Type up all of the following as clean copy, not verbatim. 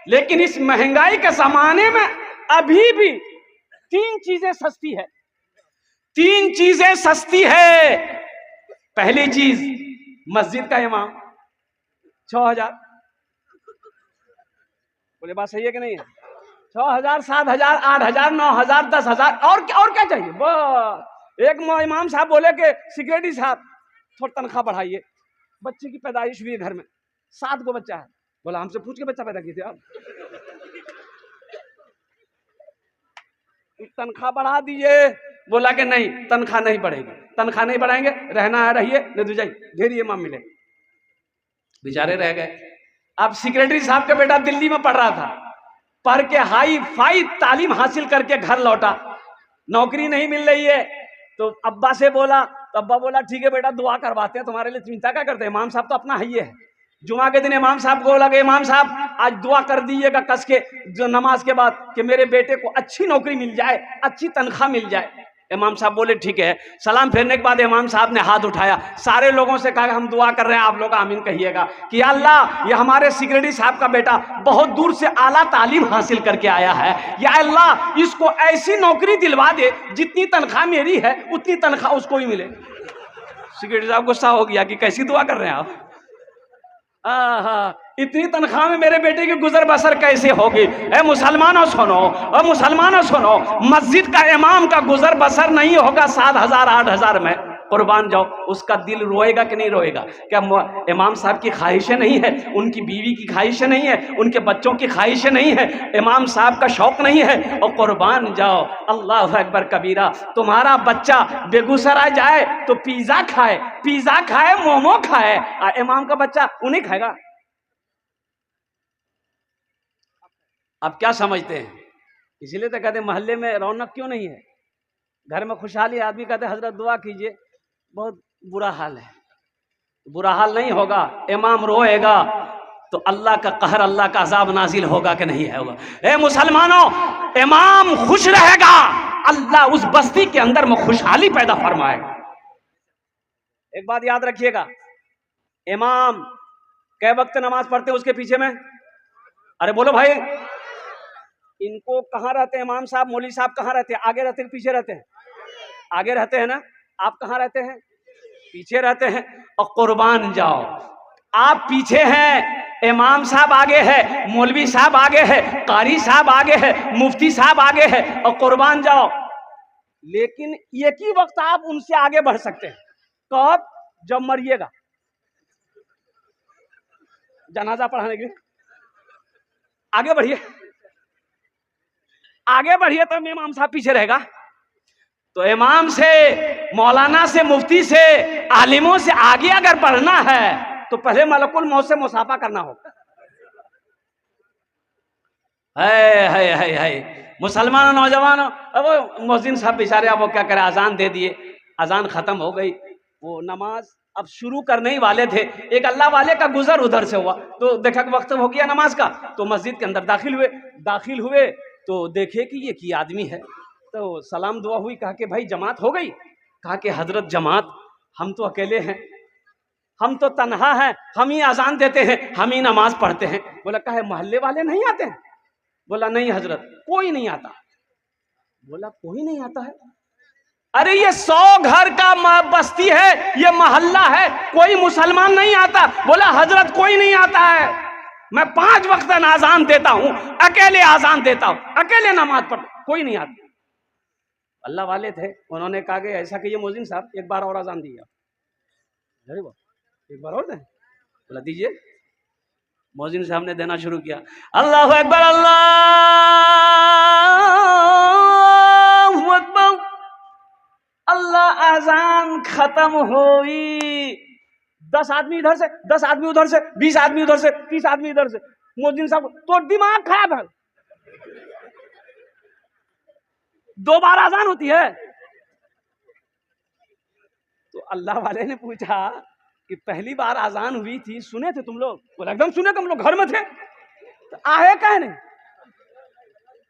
लेकिन इस महंगाई के जमाने में अभी भी 3 चीजें सस्ती है। 3 चीजें सस्ती है। पहली चीज मस्जिद का इमाम 6,000। बोले बात सही है कि नहीं है? 6,000, 7,000, 8,000, 9,000, 10,000 और क्या चाहिए? बस एक इमाम साहब बोले कि सिक्योरिटी साहब थोड़ा तनख्वाह बढ़ाइए, बच्चे की पैदाइश हुई है घर में, 7 गो बच्चा है। बोला हमसे पूछ के बच्चा पैदा किए थे आप? तनख्वाह बढ़ा दीजिए। बोला कि नहीं तनख्वाह नहीं बढ़ेगी, तनख्वाह नहीं बढ़ाएंगे, रहना है रहिए, नहीं तो जाइए, ढेर इमाम मिले। बेचारे रह गए। अब सेक्रेटरी साहब का बेटा दिल्ली में पढ़ रहा था, पढ़ के हाई फाई तालीम हासिल करके घर लौटा, नौकरी नहीं मिल रही है, तो अब्बा से बोला, तो अब्बा बोला ठीक है बेटा दुआ करवाते हैं तुम्हारे लिए, चिंता क्या करते हैं, इमाम साहब तो अपना ही है। जुमा के दिन इमाम साहब को लगे इमाम साहब आज दुआ कर दीजिएगा कस के जो नमाज के बाद कि मेरे बेटे को अच्छी नौकरी मिल जाए, अच्छी तनख्वाह मिल जाए। इमाम साहब बोले ठीक है। सलाम फेरने के बाद इमाम साहब ने हाथ उठाया, सारे लोगों से कहा हम दुआ कर रहे हैं, आप लोग आमीन कहिएगा कि अल्लाह ये हमारे सेक्रेटरी साहब का बेटा बहुत दूर से आला तालीम हासिल करके आया है, या अल्लाह इसको ऐसी नौकरी दिलवा दे जितनी तनख्वाह मेरी है उतनी तनख्वाह उसको ही मिले। सेक्रेटरी साहब गुस्सा हो गया कि कैसी दुआ कर रहे हैं आप? इतनी तनख्वाह में मेरे बेटे की गुजर बसर कैसे होगी? ए मुसलमानों सुनो, और मुसलमानों सुनो, मस्जिद का इमाम का गुजर बसर नहीं होगा 7,000 8,000 में। कुर्बान जाओ, उसका दिल रोएगा कि नहीं रोएगा? क्या इमाम साहब की ख्वाहिशें नहीं है, उनकी बीवी की ख्वाहिशें नहीं है, उनके बच्चों की ख्वाहिशें नहीं है, इमाम साहब का शौक नहीं है? और कुर्बान जाओ, अल्लाह अकबर कबीरा, तुम्हारा बच्चा बेगूसराय जाए तो पिज्जा खाए, मोमो खाए, इमाम का बच्चा उन्हें खाएगा। आप क्या समझते हैं? इसीलिए तो कहते मोहल्ले में रौनक क्यों नहीं है, घर में खुशहाली। आदमी कहते हजरत दुआ कीजिए, बहुत बुरा हाल है। बुरा हाल नहीं होगा, इमाम रोएगा तो अल्लाह का कहर, अल्लाह का अजाब नाजिल होगा कि नहीं होगा? ए मुसलमानों, इमाम खुश रहेगा, अल्लाह उस बस्ती के अंदर में खुशहाली पैदा फरमाएगा। एक बात याद रखिएगा, इमाम कै वक्त नमाज पढ़ते हैं उसके पीछे में? अरे बोलो भाई, इनको कहाँ रहते हैं इमाम साहब, मौलवी साहब कहाँ रहते हैं? आगे रहते हैं पीछे रहते हैं? आगे रहते हैं ना। आप कहाँ रहते हैं? पीछे रहते हैं। और कुर्बान जाओ, आप पीछे हैं, इमाम साहब आगे है, मौलवी साहब आगे है, कारी साहब आगे है, मुफ्ती साहब आगे है, और कुर्बान जाओ, लेकिन एक ही वक्त आप उनसे आगे बढ़ सकते हैं। कब? जब मरिएगा, जनाजा पढ़ाने के लिए आगे बढ़िए, आगे बढ़िए, तो इमाम साहब पीछे रहेगा। तो इमाम से, मौलाना से, मुफ्ती से, आलिमों से आगे अगर बढ़ना है तो पहले मलकुल मौत से मुसाफा करना होगा। है मुसलमानों, नौजवानों, अब मुअज्जिन साहब बेचारे अब वो क्या करे, अजान दे दिए, अजान खत्म हो गई, वो नमाज अब शुरू करने ही वाले थे, एक अल्लाह वाले का गुजर उधर से हुआ, तो देखा कि वक्त हो गया नमाज का, तो मस्जिद के अंदर दाखिल हुए तो देखे कि ये आदमी है, तो सलाम दुआ हुई, कहा कि भाई जमात हो गई? कहा कि हजरत जमात, हम तो अकेले हैं, हम तो तन्हा हैं, हम ही अजान देते हैं, हम ही नमाज पढ़ते हैं। बोला कहा मोहल्ले वाले नहीं आते हैं? बोला नहीं हजरत, कोई नहीं आता। बोला कोई नहीं आता है? अरे ये 100 घर का बस्ती है, ये मोहल्ला है, कोई मुसलमान नहीं आता। बोला हजरत कोई नहीं आता है, मैं 5 वक्त आजान देता हूं, अकेले आजान देता हूं, अकेले नमाज पढ़, कोई नहीं आता। अल्लाह वाले थे, उन्होंने कहा कि ऐसा कि ये मुअज्जिन साहब एक बार और आजान दिया। अरे वाह, एक बार और दें? बोला दीजिए। मुअज्जिन साहब ने देना शुरू किया, अल्लाह अकबर, अल्लाह अकबर, अल्लाह, अजान खत्म हुई, 10 आदमी इधर से, 10 आदमी उधर से, 20 आदमी उधर से, 30 आदमी इधर से। मुअज्जिन साहब तो दिमाग खराब है, 2 बार अजान होती है? तो अल्लाह वाले ने पूछा कि पहली बार अजान हुई थी, सुने थे तुम लोग? बोला एकदम सुने, तुम लोग घर में थे, तो आए कहे नहीं?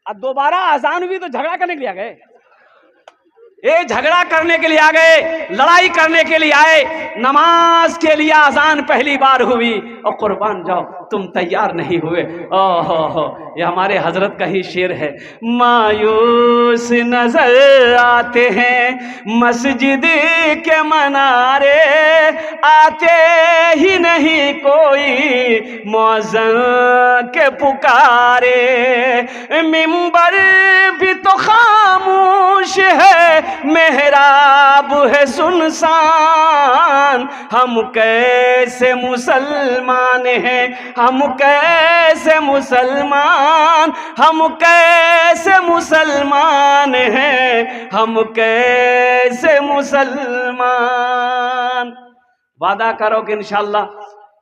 अब दोबारा अजान हुई तो झगड़ा करने के लिए आ गए? ये झगड़ा करने के लिए आ गए, लड़ाई करने के लिए आए, नमाज के लिए अजान पहली बार हुई और कुर्बान जाओ तुम तैयार नहीं हुए। ओहो, ये हमारे हजरत का ही शेर है। मायूस नजर आते हैं मस्जिद के मनारे, आते ही नहीं कोई मौज़न के पुकारे, मिंबर भी तो खामोश है, मेहराब है सुनसान, हम कैसे मुसलमान हैं, हम कैसे मुसलमान, हम कैसे मुसलमान हैं, हम कैसे मुसलमान। वादा करो कि इंशाअल्लाह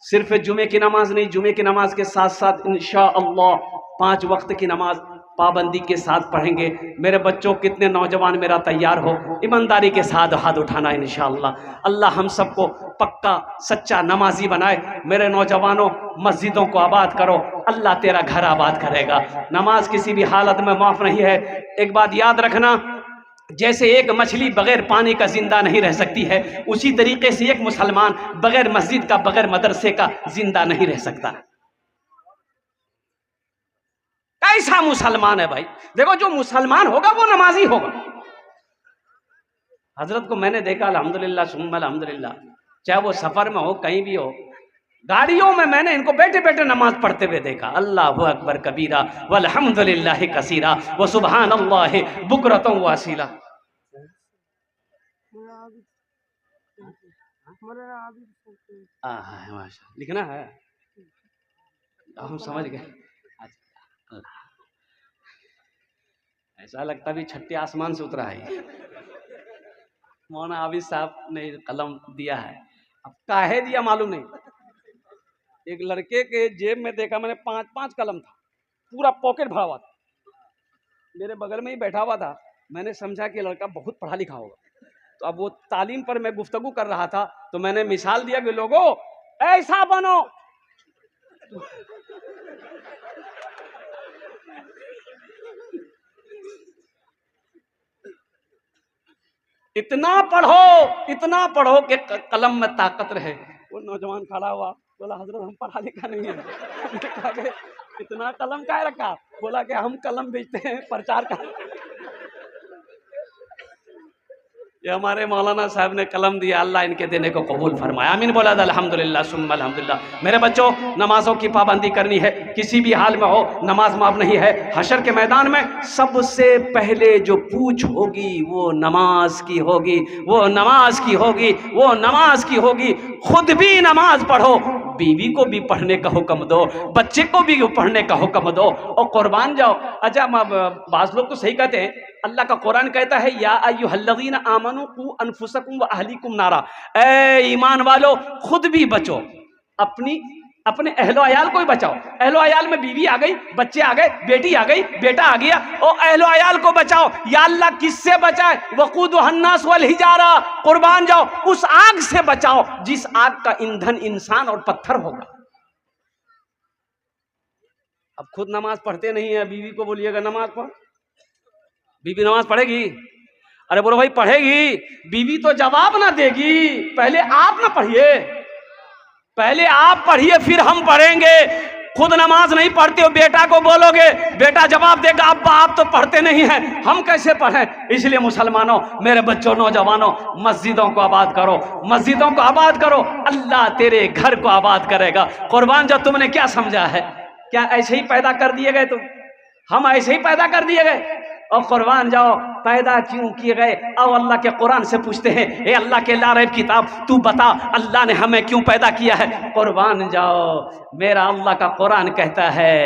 सिर्फ जुमे की नमाज नहीं, जुमे की नमाज के साथ साथ इंशाअल्लाह 5 वक्त की नमाज पाबंदी के साथ पढ़ेंगे। मेरे बच्चों, कितने नौजवान मेरा तैयार हो, ईमानदारी के साथ हाथ उठाना इंशाअल्लाह। अल्लाह हम सबको पक्का सच्चा नमाजी बनाए। मेरे नौजवानों, मस्जिदों को आबाद करो, अल्लाह तेरा घर आबाद करेगा। नमाज किसी भी हालत में माफ़ नहीं है। एक बात याद रखना, जैसे एक मछली बगैर पानी का जिंदा नहीं रह सकती है, उसी तरीके से एक मुसलमान बगैर मस्जिद का, बगैर मदरसे का जिंदा नहीं रह सकता। कैसा मुसलमान है भाई? देखो, जो मुसलमान होगा वो नमाजी होगा। हजरत को मैंने देखा, अल्हम्दुलिल्लाह सुम्मा अल्हम्दुलिल्लाह, चाहे वो सफर में हो, कहीं भी हो, गाड़ियों में मैंने इनको बैठे बैठे नमाज पढ़ते हुए देखा। अल्लाहु अकबर कबीरा वल्हम्दुलिल्लाहि कसीरा व सुबहानल्लाहि बुकरतन व असीला। माशा लिखना है, हम समझ गए। ऐसा लगता भी छठे आसमान से उतरा है। मौलाना आबिद साहब ने कलम दिया है, अब काहे दिया मालूम नहीं। एक लड़के के जेब में देखा मैंने 5-5 कलम था, पूरा पॉकेट भरा हुआ था, मेरे बगल में ही बैठा हुआ था। मैंने समझा कि लड़का बहुत पढ़ा लिखा होगा। तो अब वो तालीम पर मैं गुफ्तगू कर रहा था, तो मैंने मिसाल दिया कि लोगों ऐसा बनो। इतना पढ़ो कि कलम में ताकत रहे। वो नौजवान खड़ा हुआ, बोला हजरत हम पढ़ा लिखा नहीं है। इतना कलम क्या रखा? बोला कि हम कलम बेचते हैं, प्रचार का। ये हमारे मौलाना साहब ने कलम दिया, अल्लाह इनके देने को कबूल फरमाया। आमीन बोला अल्हम्दुलिल्लाह सुम्मा अल्हम्दुलिल्लाह। मेरे बच्चों, नमाजों की पाबंदी करनी है, किसी भी हाल में हो, नमाज माफ नहीं है। हशर के मैदान में सबसे पहले जो पूछ होगी वो नमाज की होगी, वो नमाज की होगी, वो नमाज की होगी। खुद भी नमाज पढ़ो, बीवी को भी पढ़ने का हुक्म दो, बच्चे को भी पढ़ने का हुक्म दो, और कुर्बान जाओ। अच्छा, बाज़ लोग तो सही कहते हैं, अल्लाह का कुरान कहता है या अय्युहल्लज़ीना आमनू कू अनफुसकुम व अहलीकुम नारा, ए ईमान वालो खुद भी बचो, अपने अहलो अयाल को ही बचाओ। अहलो अयाल में बीवी आ गई, बच्चे आ गए, बेटी आ गई, बेटा आ गया, और अहलो अयाल को बचाओ। या अल्लाह किससे बचाए? वक़ूदुहन्नास वल हिजारा, कुर्बान जाओ उस आग से बचाओ जिस आग का ईंधन इंसान और पत्थर होगा। अब खुद नमाज पढ़ते नहीं है, बीवी को बोलिएगा नमाज पढ़, बीवी नमाज पढ़ेगी? अरे बोलो भाई पढ़ेगी, बीवी तो जवाब ना देगी। पहले आप ना पढ़िए, पहले आप पढ़िए फिर हम पढ़ेंगे। खुद नमाज नहीं पढ़ते हो, बेटा को बोलोगे, बेटा जवाब देगा अब्बा आप तो पढ़ते नहीं हैं, हम कैसे पढ़ें? इसलिए मुसलमानों, मेरे बच्चों, नौजवानों, मस्जिदों को आबाद करो, मस्जिदों को आबाद करो, अल्लाह तेरे घर को आबाद करेगा। कुर्बान जो तुमने क्या समझा है? क्या ऐसे ही पैदा कर दिए गए तुम? हम ऐसे ही पैदा कर दिए गए? और कुर्बान जाओ, पैदा क्यों किए गए? और अल्लाह के कुरान से पूछते हैं, ए अल्लाह के लारैब किताब, तू बता अल्लाह ने हमें क्यों पैदा किया है? कुर्बान जाओ, मेरा अल्लाह का कुरान कहता है,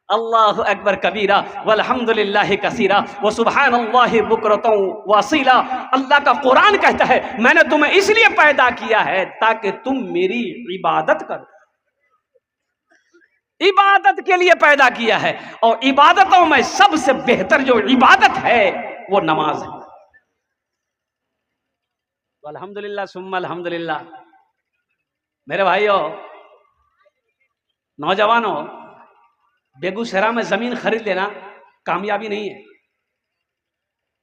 अल्लाहु अकबर कबीरा वल्हम्दुलिल्लाहि कसीरा व सुबहानल्लाहि बुकरतन व असीला। अल्लाह का कुरान कहता है मैंने तुम्हें इसलिए पैदा किया है ताकि तुम मेरी इबादत करो। इबादत के लिए पैदा किया है, और इबादतों में सबसे बेहतर जो इबादत है वो नमाज है। अल्हम्दुलिल्लाह सुम्मा अल्हम्दुलिल्लाह। मेरे भाइयों, नौजवानों, बेगूसराय में जमीन खरीद लेना कामयाबी नहीं है।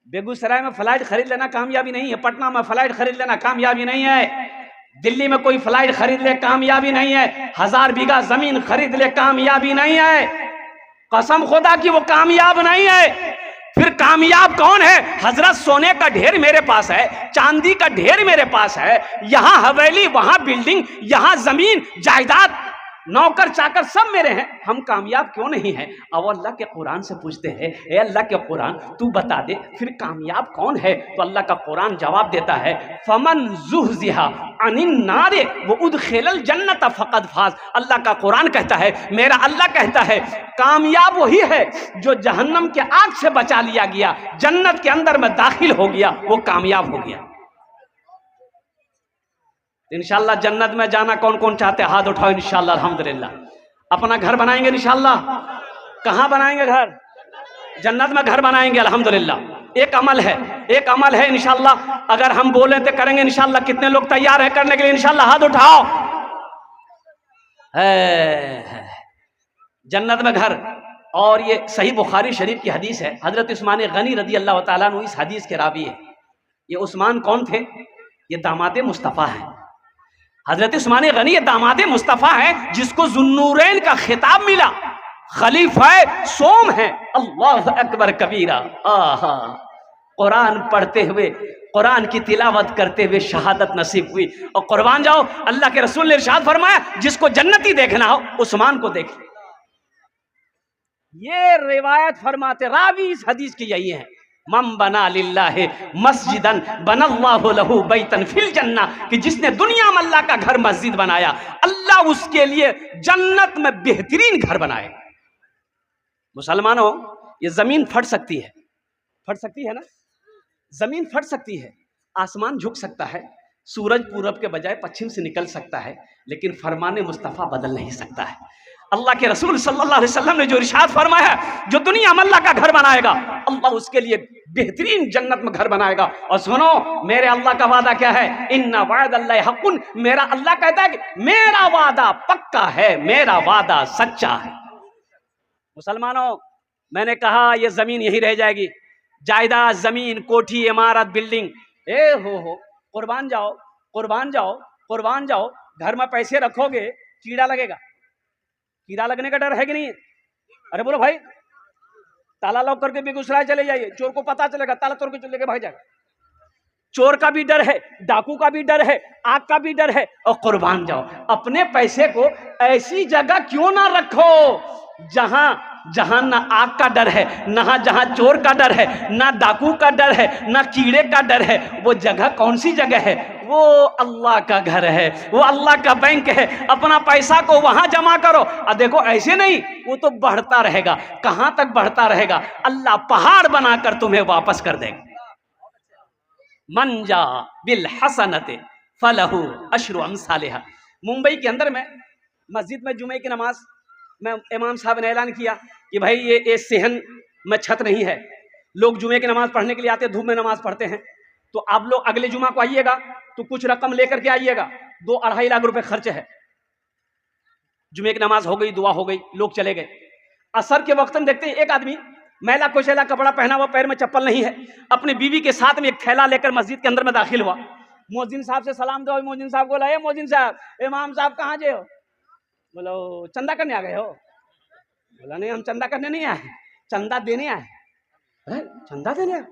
बेगूसराय में फ्लाइट खरीद लेना कामयाबी नहीं है, पटना में फ्लाइट खरीद लेना कामयाबी नहीं है, दिल्ली में कोई फ्लाइट खरीद ले कामयाबी नहीं है, 1000 बीघा जमीन खरीद ले कामयाबी नहीं है, कसम खुदा की वो कामयाब नहीं है। फिर कामयाब कौन है? हजरत सोने का ढेर मेरे पास है, चांदी का ढेर मेरे पास है, यहां हवेली, वहां बिल्डिंग, यहां जमीन जायदाद, नौकर चाकर सब मेरे हैं, हम कामयाब क्यों नहीं हैं? अब अल्लाह के कुरान से पूछते हैं, ए अल्लाह के कुरान तू बता दे फिर कामयाब कौन है? तो अल्लाह का कुरान जवाब देता है, फमन ज़ुहज़िहा अनिन नारे व उदखिलल जन्नत फ़क़द फ़ाज़। अल्लाह का कुरान कहता है, मेरा अल्लाह कहता है, कामयाब वही है जो जहन्नम के आग से बचा लिया गया, जन्नत के अंदर में दाखिल हो गया, वो कामयाब हो गया। इंशाल्लाह जन्नत में जाना कौन कौन चाहते हैं? हाथ उठाओ। इंशाल्लाह अल्हम्दुलिल्लाह अपना घर बनाएंगे इंशाल्लाह। कहाँ बनाएंगे घर? जन्नत में घर बनाएंगे अल्हम्दुलिल्लाह। एक अमल है, एक अमल है इंशाल्लाह, अगर हम बोले तो करेंगे इंशाल्लाह। कितने लोग तैयार है करने के लिए? इंशाल्लाह हाथ उठाओ। जन्नत में घर। और ये सही बुखारी शरीफ की हदीस है, हजरत उस्मान गनी रदी अल्लाह तआला अन्हु इस हदीस के रावी है। ये उस्मान कौन थे? ये दामाद मुस्तफ़ा है। हजरत उस्मान गनी ये दामाद मुस्तफ़ा है जिसको जुन्नूरैन का खिताब मिला, खलीफा सोम है। अल्लाह अकबर कबीरा। आहा, कुरान पढ़ते हुए, कुरान की तिलावत करते हुए शहादत नसीब हुई। और कुर्बान जाओ, अल्लाह के रसूल ने इरशाद फरमाया, जिसको जन्नती देखना हो उस्मान को देख। ये रिवायत फरमाते रावी इस हदीस की यही है, मम बना लिल्लाहि मस्जिदन बनल्लाहु लहू बैतन फिल जन्ना, कि जिसने दुनिया में अल्लाह का घर मस्जिद बनाया, अल्लाह उसके लिए जन्नत में बेहतरीन घर बनाए। मुसलमानों, ये जमीन फट सकती है, फट सकती है ना, जमीन फट सकती है, आसमान झुक सकता है, सूरज पूरब के बजाय पश्चिम से निकल सकता है, लेकिन फरमाने मुस्तफ़ा बदल नहीं सकता है। अल्लाह के रसूल सल्लल्लाहु अलैहि वसल्लम ने जो इरशाद फरमाया, जो दुनिया में अल्लाह का घर बनाएगा, अल्लाह उसके लिए बेहतरीन जन्नत में घर बनाएगा। और सुनो, मेरे अल्लाह का वादा क्या है? इन्ना वादल्लाहि हक़्क़ुन, मेरा अल्लाह कहता है कि मेरा वादा पक्का है, मेरा वादा सच्चा है। मुसलमानों, मैंने कहा ये जमीन यही रह जाएगी, जायदाद, जमीन, कोठी, इमारत, बिल्डिंग, हो कुर्बान जाओ, कुर्बान जाओ, कुर्बान जाओ। घर में पैसे रखोगे, कीड़ा लगेगा, कीड़ा लगने का डर है कि नहीं? अरे बोलो भाई, ताला लॉक करके बेगूसराय चले जाइए, चोर को पता चलेगा, ताला तोड़ के चले भाग जाएगा। चोर का भी डर है, डाकू का भी डर है, आग का भी डर है। और कुर्बान जाओ, अपने पैसे को ऐसी जगह क्यों ना रखो जहां जहां ना आग का डर है, ना जहां चोर का डर है, ना डाकू का डर है, ना कीड़े का डर है। वो जगह कौन सी जगह है? वो अल्लाह का घर है, वो अल्लाह का बैंक है। अपना पैसा को वहां जमा करो। और देखो, ऐसे नहीं, वो तो बढ़ता रहेगा। कहां तक बढ़ता रहेगा? अल्लाह पहाड़ बनाकर तुम्हें वापस कर देगा। मंजा बिल हसनते फलहू अशरु अमसालिहा। मुंबई के अंदर में मस्जिद में जुमे की नमाज में इमाम साहब ने ऐलान किया कि भाई ये सेहन में छत नहीं है, लोग जुमे की नमाज पढ़ने के लिए आते, धूप में नमाज पढ़ते हैं, तो आप लोग अगले जुमा को आइएगा तो कुछ रकम लेकर के आइएगा। 2-2.5 लाख रुपए खर्च है। जुमे की नमाज हो गई, दुआ हो गई, लोग चले गए। असर के वक्त में देखते हैं एक आदमी मैला कुचैला कपड़ा पहना हुआ, पैर में चप्पल नहीं है, अपनी बीवी के साथ में एक थैला लेकर मस्जिद के अंदर में दाखिल हुआ। मोहजिन साहब से सलाम दो। मोहजिन साहब बोला, मोहजिन साहब, इमाम साहब कहाँ जे हो? बोलो चंदा करने आ गए हो? बोला नहीं, हम चंदा करने नहीं आए, चंदा देने आए। चंदा देने आए?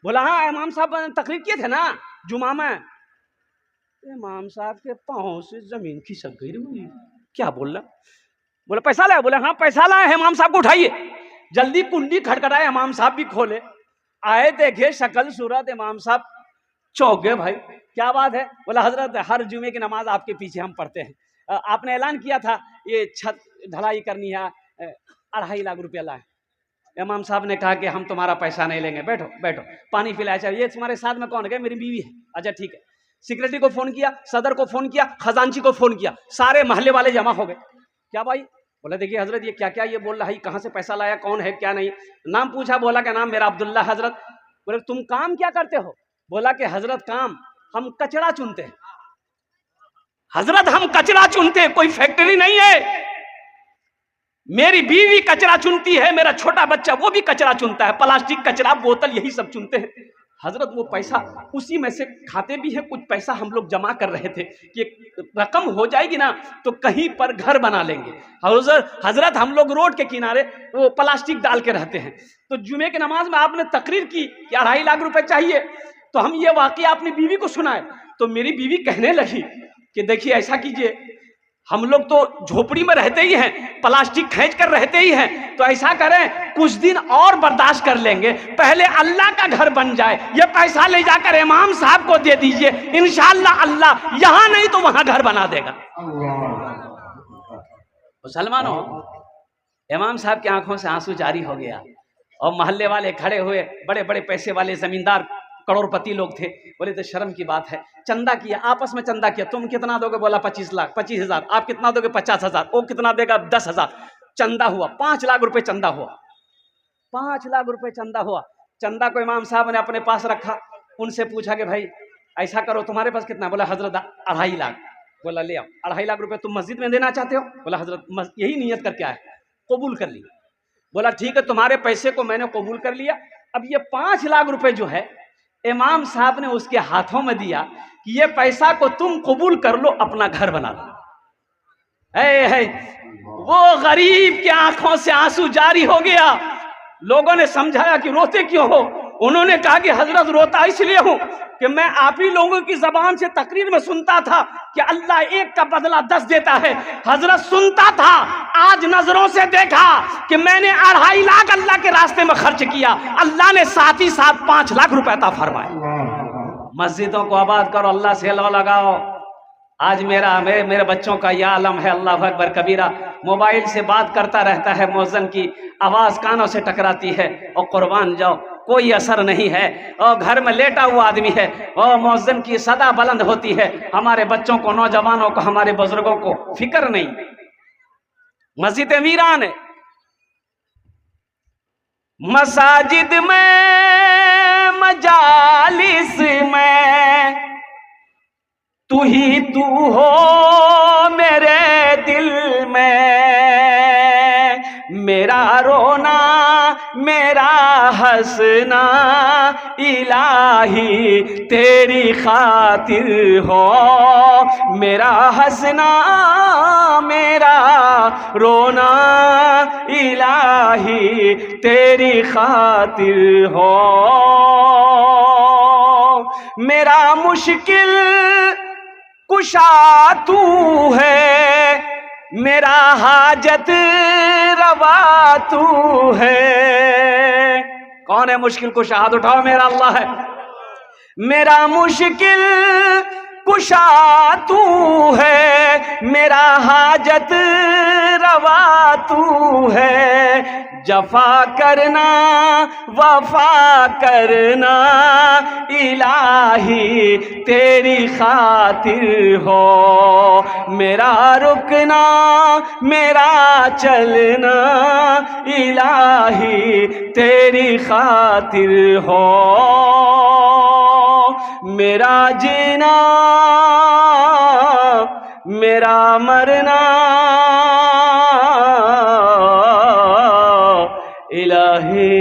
बोला हाँ, इमाम साहब तकरीर किए थे ना जुमा में। इमाम साहब के पाँव से जमीन खिसक गई। क्या बोल रहा? बोला पैसा लाए? बोले हाँ पैसा लाए, इमाम साहब को उठाइए। जल्दी कुंडी खटखटाए, इमाम साहब भी खोले, आए, देखे शक्ल सूरत, इमाम साहब चौंक गए। भाई क्या बात है? बोला हजरत, हर जुमे की नमाज आपके पीछे हम पढ़ते हैं, आपने ऐलान किया था ये छत ढलाई करनी है, 2.5 लाख रुपया लाए। इमाम साहब ने कहा कि हम तुम्हारा पैसा नहीं लेंगे, बैठो बैठो, पानी पिलाया। चाहिए ये तुम्हारे साथ में कौन है? मेरी बीवी है। अच्छा ठीक है। सिक्योरिटी को फोन किया, सदर को फोन किया, खजांची को फोन किया, सारे मोहल्ले वाले जमा हो गए। क्या भाई? बोला देखिए हजरत, ये क्या क्या ये बोल रहा है, कहाँ से पैसा लाया, कौन है क्या नहीं। नाम पूछा, बोला क्या नाम? मेरा अब्दुल्ला। हजरत बोले तुम काम क्या करते हो? बोला कि हजरत काम हम कचरा चुनते हैं। हजरत हम कचरा चुनते हैं, कोई फैक्ट्री नहीं है। मेरी बीवी कचरा चुनती है, मेरा छोटा बच्चा वो भी कचरा चुनता है, प्लास्टिक कचरा बोतल यही सब चुनते हैं। हजरत वो पैसा उसी में से खाते भी हैं, कुछ पैसा हम लोग जमा कर रहे थे कि रकम हो जाएगी ना तो कहीं पर घर बना लेंगे। हजरत हम लोग रोड के किनारे वो प्लास्टिक डाल के रहते हैं। तो जुमे की नमाज में आपने तकरीर की कि 2.5 लाख रुपए चाहिए, तो हम ये वाकया अपनी बीवी को सुनाए तो मेरी बीवी कहने लगी कि देखिए ऐसा कीजिए, हम लोग तो झोपड़ी में रहते ही हैं, प्लास्टिक खींच कर रहते ही हैं, तो ऐसा करें कुछ दिन और बर्दाश्त कर लेंगे, पहले अल्लाह का घर बन जाए, ये पैसा ले जाकर इमाम साहब को दे दीजिए, इंशाअल्लाह अल्लाह यहां नहीं तो वहां घर बना देगा। मुसलमानों, इमाम साहब की आंखों से आंसू जारी हो गया और मोहल्ले वाले खड़े हुए, बड़े बड़े पैसे वाले जमींदार करोड़पति लोग थे, बोले तो शर्म की बात है, चंदा किया, आपस में चंदा किया, तुम कितना दोगे, बोला 25 लाख, 25,000, आप कितना दोगे, 50,000, वो कितना देगा, 10,000, चंदा हुआ 5 लाख रुपए, चंदा हुआ 5 लाख रुपए चंदा हुआ। चंदा को इमाम साहब ने अपने पास रखा, उनसे पूछा कि भाई ऐसा करो, तुम्हारे पास कितना, बोला हजरत 2.5 लाख, बोला ले आओ 2.5 लाख रुपए तुम मस्जिद में देना चाहते हो, बोला हजरत यही नियत करके आए, कबूल कर लिया, बोला ठीक है तुम्हारे पैसे को मैंने कबूल कर लिया। अब ये 5 लाख रुपए जो है इमाम साहब ने उसके हाथों में दिया कि ये पैसा को तुम कबूल कर लो, अपना घर बना लो। है वो गरीब के आंखों से आंसू जारी हो गया। लोगों ने समझाया कि रोते क्यों हो, उन्होंने कहा कि हजरत रोता इसलिए हूं कि मैं आप ही लोगों की जबान से तकरीर में सुनता था कि अल्लाह एक का बदला 10 देता है। हजरत सुनता था, आज नजरों से देखा कि मैंने 2.5 लाख अल्लाह के रास्ते में खर्च किया, अल्लाह ने साथ ही साथ 5 लाख रुपए अता फरमाए। मस्जिदों को आबाद करो, अल्लाह से अल्लाह लगाओ। आज मेरे बच्चों का यह आलम है, अल्लाह अकबर कबीरा, मोबाइल से बात करता रहता है, मौज़न की आवाज कानों से टकराती है और कुर्बान जाओ कोई असर नहीं है, और घर में लेटा हुआ आदमी है और मौज़न की सदा बुलंद होती है, हमारे बच्चों को, नौजवानों को, हमारे बुजुर्गों को फिक्र नहीं। मस्जिदें वीरान है, मसाजिद में मजालिस में तू ही तू हो मेरे दिल में, मेरा रोना मेरा हंसना इलाही तेरी खातिर हो, मेरा हंसना मेरा रोना इलाही तेरी खातिर हो, मेरा मुश्किल कुशा तू है, मेरा हाजत रवा तू है। कौन है मुश्किल कुशा? हाथ उठाओ, मेरा अल्लाह है। मेरा मुश्किल कुशा तू है, मेरा हाजत रवा तू है, जफा करना वफा करना इलाही तेरी खातिर हो, मेरा रुकना मेरा चलना इलाही तेरी खातिर हो, मेरा जीना मेरा मरना इलाही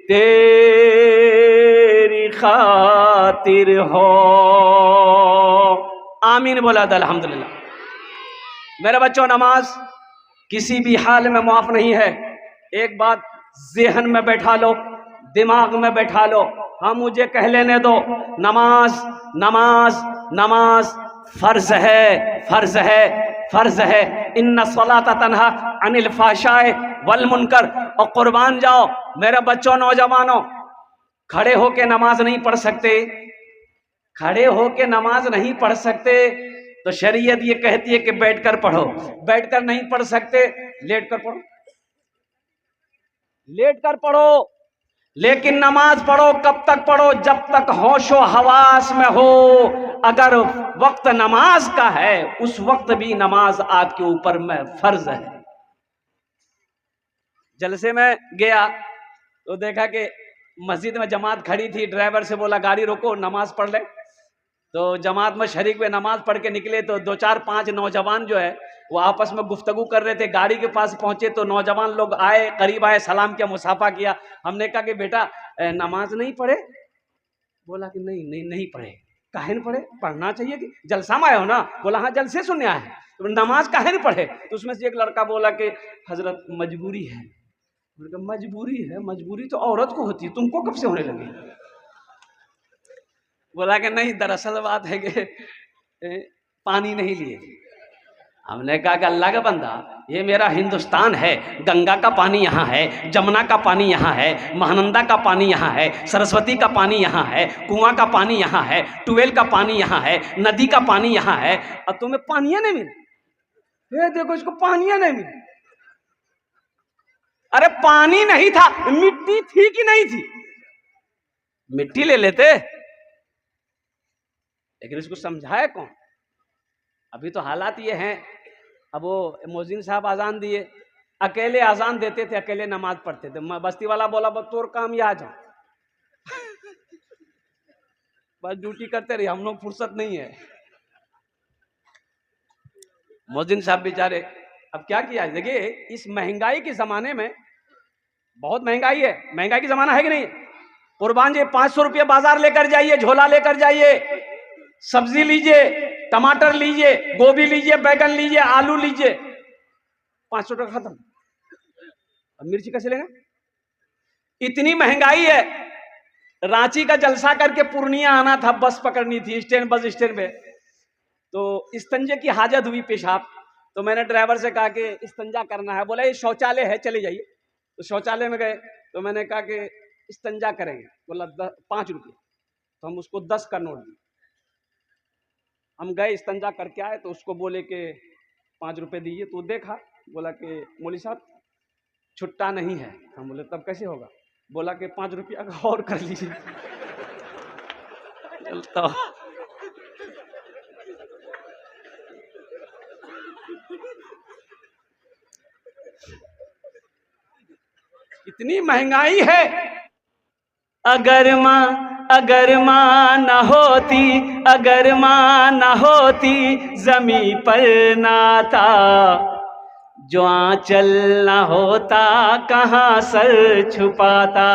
तेरी खातिर हो। आमीन बोला था, अल्हम्दुलिल्लाह। मेरे बच्चों, नमाज किसी भी हाल में माफ नहीं है। एक बात ज़हन में बैठा लो, दिमाग में बैठा लो, हाँ मुझे कह लेने दो, नमाज नमाज नमाज फर्ज है, फर्ज है, फर्ज है। इन्ना सलाता तन्हा अनिल फाशाए वल मुनकर। और कुर्बान जाओ मेरे बच्चों, नौजवानों, खड़े होके नमाज नहीं पढ़ सकते, खड़े होके नमाज नहीं पढ़ सकते तो शरीयत ये कहती है कि बैठकर पढ़ो। बैठकर नहीं पढ़ सकते, लेटकर पढ़ो, लेटकर पढ़ो। लेकिन नमाज पढ़ो कब तक पढ़ो? जब तक होशो हवास में हो। अगर वक्त नमाज का है, उस वक्त भी नमाज आपके ऊपर में फर्ज है। जलसे में गया तो देखा कि मस्जिद में जमात खड़ी थी, ड्राइवर से बोला गाड़ी रोको, नमाज पढ़ ले। तो जमात में शरीक में नमाज पढ़ के निकले तो 2 4 5 नौजवान जो है वो आपस में गुफ्तगू कर रहे थे, गाड़ी के पास पहुंचे तो नौजवान लोग आए, करीब आए, सलाम किया, मुसाफा किया। हमने कहा कि बेटा नमाज नहीं पढ़े? बोला कि नहीं नहीं नहीं पढ़े। काहे नहीं पढ़े? पढ़ना चाहिए कि जलसा में आए हो ना? बोला हाँ जलसे सुनने आए हैं। तो नमाज काहे नहीं पढ़े? तो उसमें से एक लड़का बोला कि हजरत मजबूरी है। मजबूरी है? मजबूरी तो औरत को होती है, तुमको कब से होने लगी? बोला कि नहीं, दरअसल बात है कि पानी नहीं लिए। हमने कहा कि अल्लाह का बंदा, ये मेरा हिंदुस्तान है, गंगा का पानी यहाँ है, जमुना का पानी यहाँ है, महानंदा का पानी यहाँ है, सरस्वती का पानी यहाँ है, कुआं का पानी यहाँ है, ट्यूबवेल का पानी यहाँ है, नदी का पानी यहाँ है, और तुम्हें पानिया नहीं मिले। ये देखो इसको पानिया नहीं मिले। अरे पानी नहीं था, मिट्टी थी कि नहीं थी? मिट्टी ले लेते, लेकिन इसको समझाए कौन? अभी तो हालात ये हैं। अब वो मोजिन साहब आजान दिए, अकेले आजान देते थे, अकेले नमाज पढ़ते थे। बस्ती वाला बोला बस तोर काम ये आ जाओ बस ड्यूटी करते रहे, हम लोग फुर्सत नहीं है। मोजिन साहब बेचारे, अब क्या किया? देखिए इस महंगाई के जमाने में, बहुत महंगाई है, महंगाई की जमाना है कि नहीं? कुर्बान जी 500 रुपये बाजार लेकर जाइए, झोला लेकर जाइए, सब्जी लीजिए, टमाटर लीजिए, गोभी लीजिए, बैगन लीजिए, आलू लीजिए, 500 टका खत्म। अब मिर्ची कैसे लेंगे? इतनी महंगाई है। रांची का जलसा करके पूर्णिया आना था, बस पकड़नी थी, स्टैंड बस स्टैंड पे, तो इस्तंजे की हाजत हुई, पेशाब। तो मैंने ड्राइवर से कहा कि इस्तंजा करना है। बोला ये शौचालय है, चले जाइए। तो शौचालय में गए, तो मैंने कहा कि इस्तंजा करेंगे। बोला 5 रुपये। तो हम उसको 10 का नोट दिए। हम गए, इस्तंजा करके आए, तो उसको बोले कि 5 रुपये दीजिए। तो देखा, बोला कि मौली साहब छुट्टा नहीं है। हम बोले तब कैसे होगा? बोला कि 5 रुपया का और कर लीजिए। तो इतनी महंगाई है। अगर माँ न होती, अगर माँ न होती जमी पर नाता, जो आंचल न होता कहाँ सर छुपाता।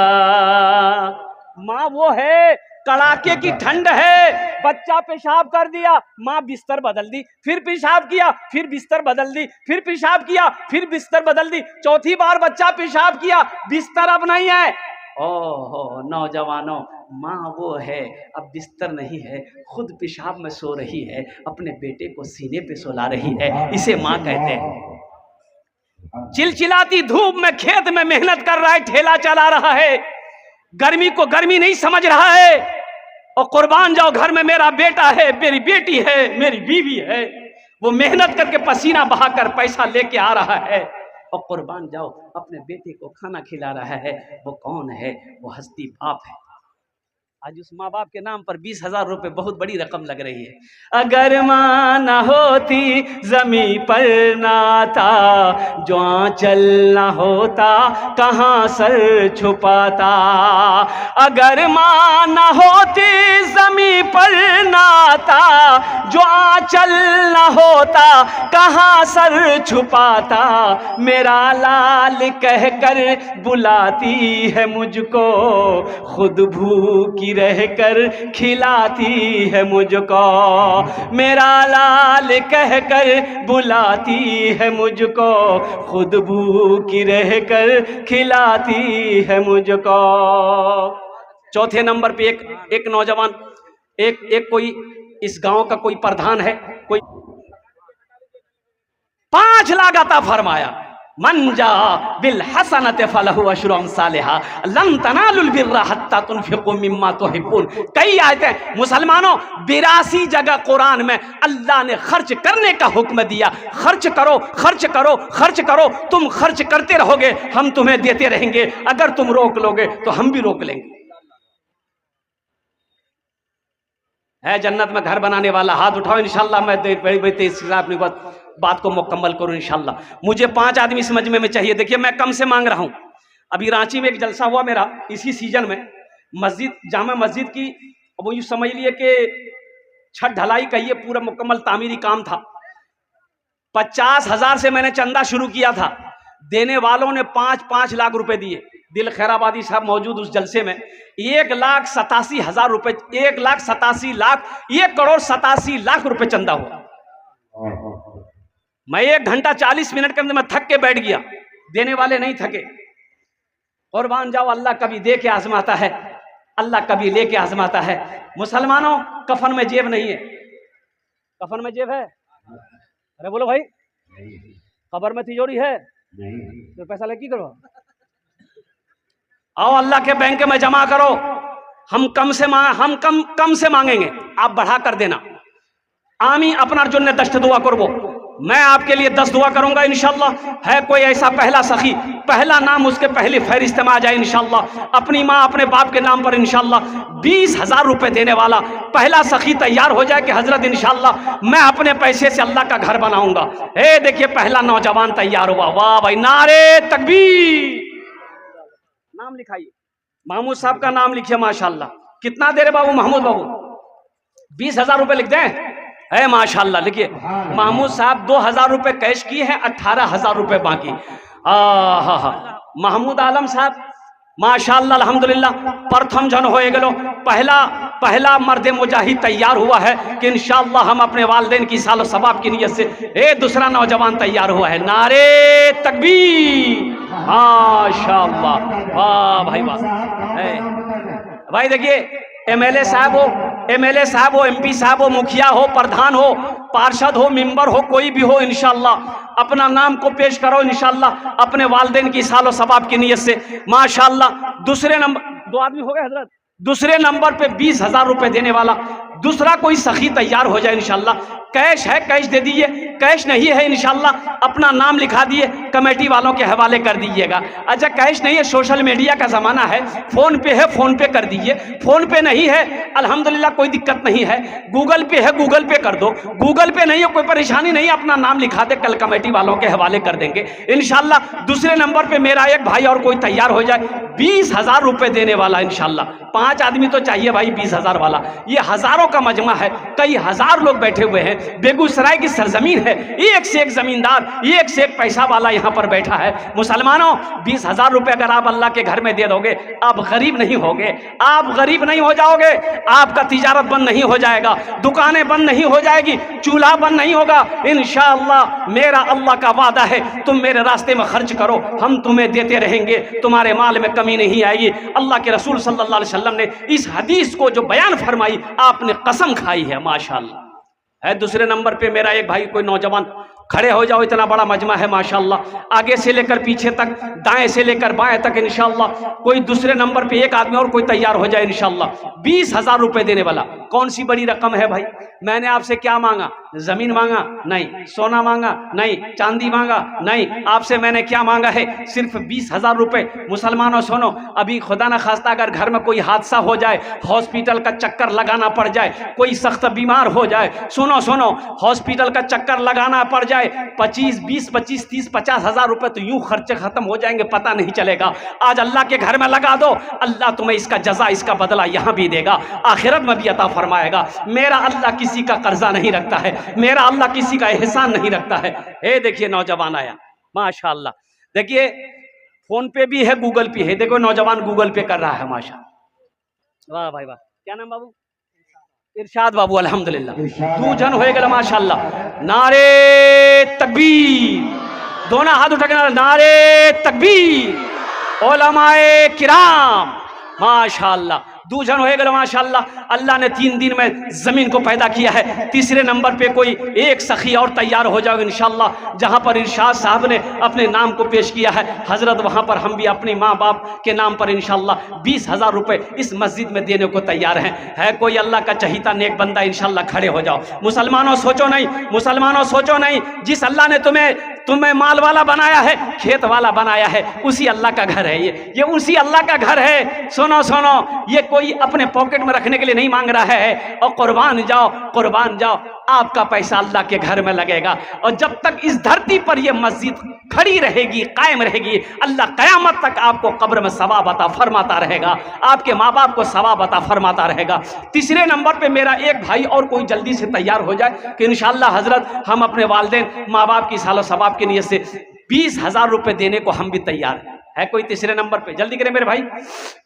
माँ वो है, कड़ाके की ठंड है, बच्चा पेशाब कर दिया, माँ बिस्तर बदल दी, फिर पेशाब किया, फिर बिस्तर बदल दी, फिर पेशाब किया, फिर बिस्तर बदल दी। चौथी बार बच्चा पेशाब किया, बिस्तर अब नहीं है। ओहो नौजवानों, माँ वो है, अब बिस्तर नहीं है, खुद पेशाब में सो रही है, अपने बेटे को सीने पे सुला रही है, इसे माँ कहते हैं। चिलचिलाती धूप में खेत में मेहनत कर रहा है, ठेला चला रहा है, गर्मी को गर्मी नहीं समझ रहा है। और कुर्बान जाओ, घर में मेरा बेटा है, मेरी बेटी है, मेरी बीवी है, वो मेहनत करके पसीना बहाकर पैसा लेके आ रहा है। और कुर्बान जाओ, अपने बेटे को खाना खिला रहा है, वो कौन है? वो हस्ती बाप है। आज उस माँ बाप के नाम पर 20,000 रुपए बहुत बड़ी रकम लग रही है। अगर माँ न होती जमी पर नाता, जो आंचल न होता कहाँ सर छुपाता। अगर माँ न होती जमी पर नाता, जो आंचल न होता कहाँ सर छुपाता। मेरा लाल कहकर बुलाती है मुझको, खुद भूखी रहकर खिलाती है मुझको। मेरा लाल कहकर बुलाती है मुझको, खुद भूखी रहकर खिलाती है मुझको। चौथे नंबर पे एक नौजवान, एक कोई इस गांव का कोई प्रधान है, कोई 5 लाख अता फरमाया। मन जा बिल हसनत फलहु अशरु अमसालिहा लन तनालुल बिर्रा हत्ता तुनफिकु मिम्मा तुहिब्बून। कई आयतें मुसलमानों, 82 जगह कुरान में अल्लाह ने खर्च करने का हुक्म दिया। खर्च करो, खर्च करो, खर्च करो। तुम खर्च करते रहोगे, हम तुम्हें देते रहेंगे। अगर तुम रोक लोगे तो हम भी रोक लेंगे। है जन्नत में घर बनाने वाला, हाथ उठाओ। इंशाल्लाह मैं अपनी बात को मुकम्मल करूं इंशाल्लाह। मुझे 5 आदमी इस मजमे में चाहिए। देखिए मैं कम से मांग रहा हूं। अभी रांची में एक जलसा हुआ मेरा इसी सीजन में, मस्जिद, जामा मस्जिद की, वो यूँ समझ लिए कि छत ढलाई का ये पूरा मुकम्मल तामीरी काम था। 50,000 से मैंने चंदा शुरू किया था, देने वालों ने 5-5 लाख रुपए दिए। दिल खैराबादी साहब मौजूद उस जलसे में। 1,87,000 रुपए, 1,87,00,000 रुपए चंदा हुआ। मैं 1 घंटा 40 मिनट के अंदर मैं थक के बैठ गया, देने वाले नहीं थके। कुर्बान जाओ, अल्लाह कभी दे के आजमाता है, अल्लाह कभी लेके आजमाता है। मुसलमानों, कफन में जेब नहीं है। कफन में जेब है? अरे बोलो भाई, कब्र में तिजोरी है? तो पैसा लेके करो, आओ अल्लाह के बैंक में जमा करो। हम कम से मांगेंगे, आप बढ़ा कर देना। आमी अपना जुन्ने दश्त दुआ करबो, मैं आपके लिए 10 दुआ करूंगा इंशाअल्लाह। है कोई ऐसा पहला सखी, पहला नाम उसके पहली फहरिस्त में आ जाए इंशाअल्लाह, अपनी माँ अपने बाप के नाम पर इंशाअल्लाह 20,000 रुपए देने वाला पहला सखी तैयार हो जाए कि हजरत इंशाअल्लाह मैं अपने पैसे से अल्लाह का घर बनाऊंगा। हे देखिए, पहला नौजवान तैयार हुआ। वाह भाई, नारे तकबीर। नाम लिखाइए, महमूद साहब का नाम लिखिए। माशाअल्लाह, कितना दे रहे बाबू? महमूद बाबू 20,000 रुपए लिख दें? है माशाअल्लाह। लिखिए, महमूद साहब 2,000 रुपए कैश किए हैं, 18,000 रुपए बाकी। महमूद आलम साहब माशाअल्लाह अल्हम्दुलिल्लाह, प्रथम जन हो गलो, पहला मर्द मुजाहिद तैयार हुआ है कि इंशाअल्लाह हम अपने वालिदैन की सालो सवाब की नियत से दूसरा नौजवान तैयार हुआ है। नारे तकबीर, माशाअल्लाह, वाह भाई वाह। भाई देखिए, एमएलए साहब हो, एमपी साहब हो, मुखिया हो, प्रधान हो, पार्षद हो, मेंबर हो, कोई भी हो, इंशाअल्लाह अपना नाम को पेश करो इंशाअल्लाह अपने वालिदैन की सालो सवाब की नियत से। माशाअल्लाह, दूसरे नंबर 2 आदमी हो गए हजरत। दूसरे नंबर पे 20,000 रुपए देने वाला दूसरा कोई सखी तैयार हो जाए इंशाअल्लाह। कैश है, कैश दे दीजिए। कैश नहीं है इंशाअल्लाह अपना नाम लिखा दिए, कमेटी वालों के हवाले कर दीजिएगा। अच्छा, कैश नहीं है, सोशल मीडिया का जमाना है, फोन पे है, फोन पे कर दीजिए। फोन पे नहीं है, अल्हम्दुलिल्लाह कोई दिक्कत नहीं है, गूगल पे है, गूगल पे कर दो। गूगल पे नहीं है, कोई परेशानी नहीं, अपना नाम लिखा दे, कल कमेटी वालों के हवाले कर देंगे इंशाअल्लाह। दूसरे नंबर पे मेरा एक भाई और कोई तैयार हो जाए, 20,000 रुपए देने वाला इंशाअल्लाह। 5 आदमी तो चाहिए भाई 20,000 वाला। ये हजारों का मजमा है, कई हजार लोग बैठे हुए हैं। बेगूसराय की सरजमीन है, एक से एक जमींदार, एक से एक पैसा वाला यहाँ पर बैठा है। मुसलमानों, 20,000 रुपए अगर आप अल्लाह के घर में दे दोगे, आप गरीब नहीं होगे, आप गरीब नहीं हो जाओगे, आपका तिजारत बंद नहीं हो जाएगा, दुकानें बंद नहीं हो जाएगी, चूल्हा बंद नहीं होगा इंशाअल्लाह। मेरा अल्लाह का वादा है, तुम मेरे रास्ते में खर्च करो, हम तुम्हें देते रहेंगे, तुम्हारे माल में कमी नहीं आएगी। अल्लाह के रसूल सल्लल्लाहु अलैहि वसल्लम ने इस हदीस को जो बयान फरमाई, आपने कसम खाई है माशाअल्लाह। है दूसरे नंबर पे मेरा एक भाई, कोई नौजवान खड़े हो जाओ, इतना बड़ा मजमा है माशाअल्लाह, आगे से लेकर पीछे तक, दाएं से लेकर बाएं तक इंशाअल्लाह। कोई दूसरे नंबर पे एक आदमी और कोई तैयार हो जाए इंशाअल्लाह। 20,000 रुपए देने वाला। कौन सी बड़ी रकम है भाई? मैंने आपसे क्या मांगा? जमीन मांगा नहीं, सोना मांगा नहीं, चांदी मांगा नहीं, आपसे मैंने क्या मांगा है? सिर्फ 20,000 रुपए। मुसलमानों सुनो, अभी खुदा न खास्ता अगर घर में कोई हादसा हो जाए, हॉस्पिटल का चक्कर लगाना पड़ जाए, कोई सख्त बीमार हो जाए, सुनो हॉस्पिटल का चक्कर लगाना पड़ जाए, 25, 20, 25, 30, 50,000 रुपए तो यूं खर्चे खत्म हो जाएंगे, पता नहीं चलेगा। आज अल्लाह के घर में लगा दो, अल्लाह तुम्हें इसका जजा, इसका बदला यहां भी देगा, आखिरत में भी अता फरमाएगा। मेरा अल्लाह किसी का कर्जा नहीं रखता है, मेरा अल्लाह किसी का एहसान नहीं रखता है। हे देखिए, नौजवान आया माशाअल्लाह। देखिए, फोन पे भी है, गूगल पे है। देखो नौजवान गूगल पे कर रहा है माशाअल्लाह। वाह भाई वाह। क्या नाम बाबू? इरशाद बाबू, अल्हम्दुलिल्लाह। 2 जन हो गए माशाअल्लाह। नारे तकबीर, दोनों हाथ उठा के नारे तकबीर। उलमाए किराम माशाअल्लाह, 2 जन हो गए माशाअल्लाह। अल्लाह ने 3 दिन में जमीन को पैदा किया है। तीसरे नंबर पे कोई एक सखी और तैयार हो जाओगे इंशाअल्लाह, जहां पर इरशाद साहब ने अपने नाम को पेश किया है हजरत, वहां पर हम भी अपनी माँ बाप के नाम पर इंशाअल्लाह 20,000 रुपए इस मस्जिद में देने को तैयार हैं। है कोई अल्लाह का चहीता नेक बंदा इंशाअल्लाह, खड़े हो जाओ। मुसलमानों सोचो नहीं, जिस अल्लाह ने तुम्हें माल वाला बनाया है, खेत वाला बनाया है, उसी अल्लाह का घर है ये उसी अल्लाह का घर है। सुनो, ये कोई अपने पॉकेट में रखने के लिए नहीं मांग रहा है। और कुर्बान जाओ, कुर्बान जाओ, आपका पैसा अल्लाह के घर में लगेगा। और जब तक इस धरती पर यह मस्जिद खड़ी रहेगी, कायम रहेगी, अल्लाह कयामत तक आपको कब्र में सवाब अता फरमाता रहेगा, आपके माँ बाप को सवाब अता फरमाता रहेगा। तीसरे नंबर पे मेरा एक भाई और कोई जल्दी से तैयार हो जाए कि इंशाअल्लाह हजरत हम अपने वालिदैन माँ बाप की सालो सवाब की नीयत से 20,000 रुपये देने को हम भी तैयार हैं। है कोई तीसरे नंबर पे? जल्दी करें मेरे भाई।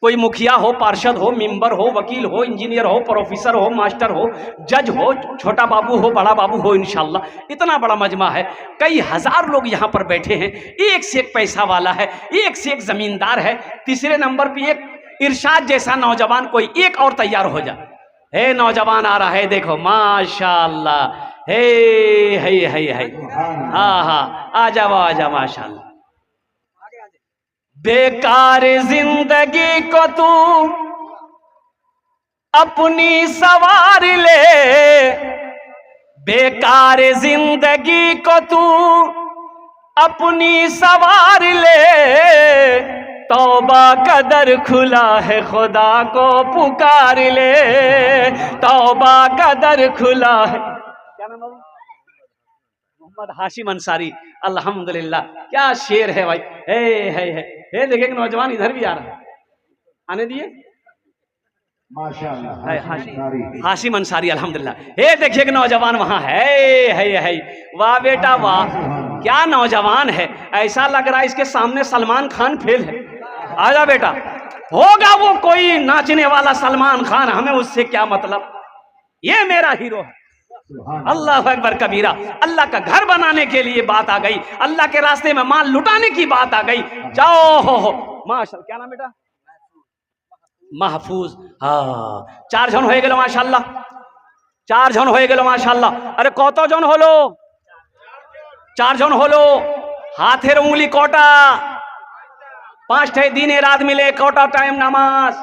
कोई मुखिया हो, पार्षद हो, मेंबर हो, वकील हो, इंजीनियर हो, प्रोफेसर हो, मास्टर हो, जज हो, छोटा बाबू हो, बड़ा बाबू हो, इंशाल्लाह इतना बड़ा मजमा है, कई हजार लोग यहाँ पर बैठे हैं, एक से एक पैसा वाला है, एक से एक जमींदार है। तीसरे नंबर पे एक इरशाद जैसा नौजवान कोई एक और तैयार हो जाए। हे नौजवान आ रहा है, देखो माशाल्लाह, हे हाँ हाँ, आ जाओ माशाल्लाह। बेकार जिंदगी को तू अपनी सवार ले, बेकार जिंदगी को तू अपनी सवार ले, तौबा का दर खुला है खुदा को पुकार ले, तौबा का दर खुला है। क्या नाम है? मोहम्मद हाशिम अंसारी, अल्हम्दुलिल्लाह, क्या शेर है भाई। हे देखेंगे नौजवान इधर भी आ रहा है, आने दिए माशाअल्लाह। हाशिम अंसारी अल्हम्दुलिल्लाह, हे देखिए नौजवान वहां है। वाह बेटा वाह, क्या नौजवान है, ऐसा लग रहा है इसके सामने सलमान खान फेल है। आजा बेटा, होगा वो कोई नाचने वाला सलमान खान, हमें उससे क्या मतलब, ये मेरा हीरो है। अल्लाह अकबर कबीरा। अल्लाह का घर बनाने के लिए बात आ गई, अल्लाह के रास्ते में माल लुटाने की बात आ गई। जाओ हो माशाल्लाह, क्या नाम बेटा? महफूज। हाँ, 4 जन हो गए माशाल्लाह, 4 जन हो गए माशाल्लाह। अरे कत जन हलो? 4 जन हलो। हाथेर उंगली कटा? 5 दिने रात मिले कटा टाइम नामाज?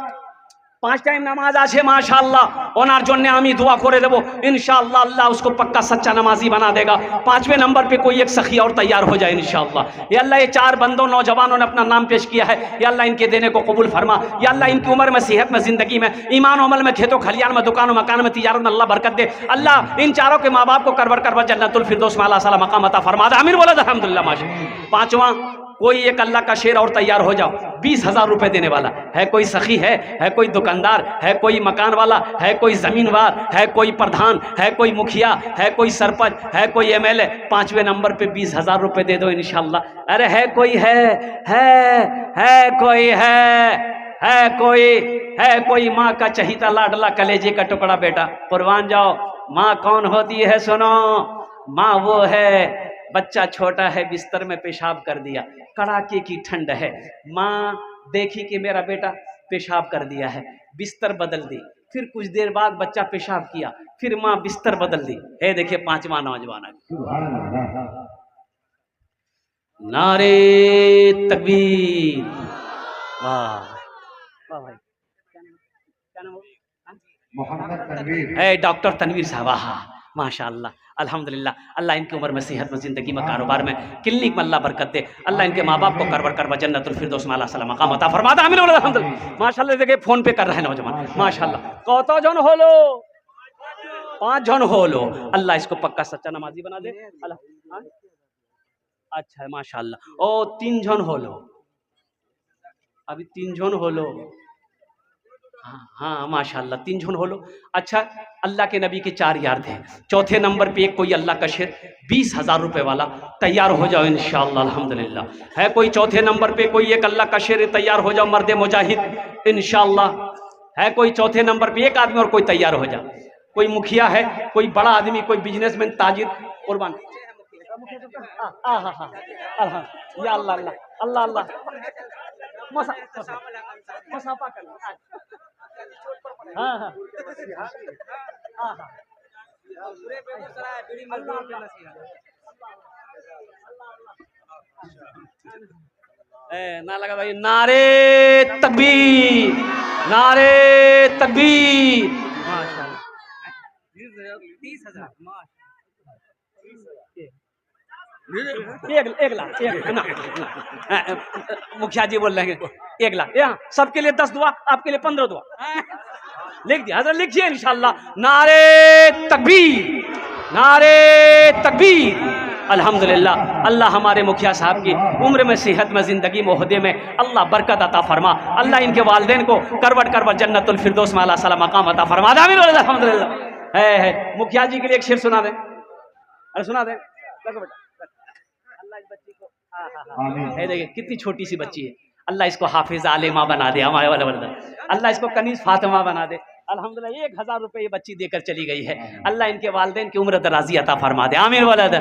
5 टाइम नामाज आछे माशाल्लाह। ओनार जन्ने आमी दुआ करे देबो, इंशाअल्लाह अल्लाह उसको पक्का सच्चा नमाजी बना देगा। 5वें नंबर पे कोई एक सखी और तैयार हो जाए इंशाअल्लाह। या अल्लाह ये 4 बंदों नौजवानों ने अपना नाम पेश किया है, या अल्लाह इनके देने को कबूल फरमा। या अल्लाह इनकी उम्र में, सेहत में, जिंदगी में, ईमान अमल में, खेतों खलियान में, दुकानों मकान में, तिजारत में अल्लाह बरकत दे। अल्लाह इन चारों के माँ बाप को करवर करवर जन्नतुल फिरदौस में अल्लाह सला मकाम अता फरमा दे। आमीन बोला अल्हम्दुलिल्लाह माशाअल्लाह। 5वां कोई एक अल्लाह का शेर और तैयार हो जाओ, 20,000 रुपए देने वाला है। कोई सखी है कोई दुकानदार है, कोई मकान वाला है, कोई जमीनवार है, कोई प्रधान है, कोई मुखिया है, कोई सरपंच है, कोई एमएलए। 5वें नंबर पे 20,000 रुपए दे दो इंशाल्लाह। अरे है कोई कोई है कोई माँ का चहीता लाडला कलेजे का टुकड़ा बेटा, कुर्बान जाओ। माँ कौन होती है सुनो, माँ वो है, बच्चा छोटा है, बिस्तर में पेशाब कर दिया, कड़ाके की ठंड है, माँ देखी कि मेरा बेटा पेशाब कर दिया है, बिस्तर बदल दी। फिर कुछ देर बाद बच्चा पेशाब किया, फिर माँ बिस्तर बदल दी। है देखिए 5वां नौजवान। नारे तकबीर। वाह वाह भाई, क्या नाम मोहम्मद तनवीर है, डॉक्टर तनवीर साहब। माशाअल्लाह अल्हम्दुलिल्लाह। अल्लाह इनकी उम्र में, सेहत में, जिंदगी में, कारोबार में, क्लिनिक में अल्लाह बरकत दे। अल्लाह इनके माँ बाप को करवर करवा जन्नतुल फिरदौस में अल्लाह सला मकाम अता फरमा दे। आमीन अल्हम्दुलिल्लाह माशाअल्लाह। देखिए फोन पे कर रहे हैं नौजवान माशाअल्लाह। कत जन होलो? 5 जन होलो। अल्लाह इसको पक्का सच्चा नमाजी बना दे। अच्छा है माशाअल्लाह। ओ 3 जन होलो, अभी 3 जन होलो। हाँ माशाल्लाह 3 जन हो लो। अच्छा, अल्लाह के नबी के 4 यार थे। 4थे नंबर पे एक कोई अल्लाह का शेर 20,000 रुपए वाला तैयार हो जाओ इंशाअल्लाह अल्हम्दुलिल्लाह। है कोई 4थे नंबर पे कोई एक अल्लाह का शेर तैयार हो जाओ, मर्द मुजाहिद इंशाअल्लाह। है कोई 4थे नंबर पे एक आदमी और कोई तैयार हो जाओ। कोई मुखिया है, कोई बड़ा आदमी, कोई बिजनेसमैन, ताजिर, कुर्बान। या अल्लाह अल्लाह अल्लाह अल्लाह मसाफा कर। हाँ हाँ ना लगा भाई। नारे तकबीर, नारे तकबीर। माशाअल्लाह 30,000। एक लाख ना, मुखिया जी बोल रहे हैं 1 लाख। यहाँ सबके लिए 10 दुआ, आपके लिए 15 दुआ लिख दिया। हजरत लिखिए इंशाल्लाह। नारे तकबीर, नारे तकबीर। अल्हम्दुलिल्लाह। अल्लाह हमारे मुखिया साहब की उम्र में, सेहत में, ज़िंदगी में, ओहदे में अल्लाह बरकत अता फरमा। अल्लाह इनके वालिदैन को करवट करवट जन्नतुल फिरदौस में अल्लाह सला मकाम अता फरमा। आमीन। अल्हम्दुलिल्लाह। है मुखिया जी के लिए एक शेर सुना दें। अरे सुना दें। अल्लाह इस बच्ची को, देखिए कितनी छोटी सी बच्ची है, अल्लाह इसको हाफिज आलिमा बना दे हमारे वाले वर्द। अल्लाह इसको कनीज फातिमा बना दे। अल्हम्दुलिल्लाह 1000 रुपए ये बच्ची देकर चली गई है। अल्लाह इनके वालिदैन की उम्र दराजी अता फरमा दे। आमीन वलद।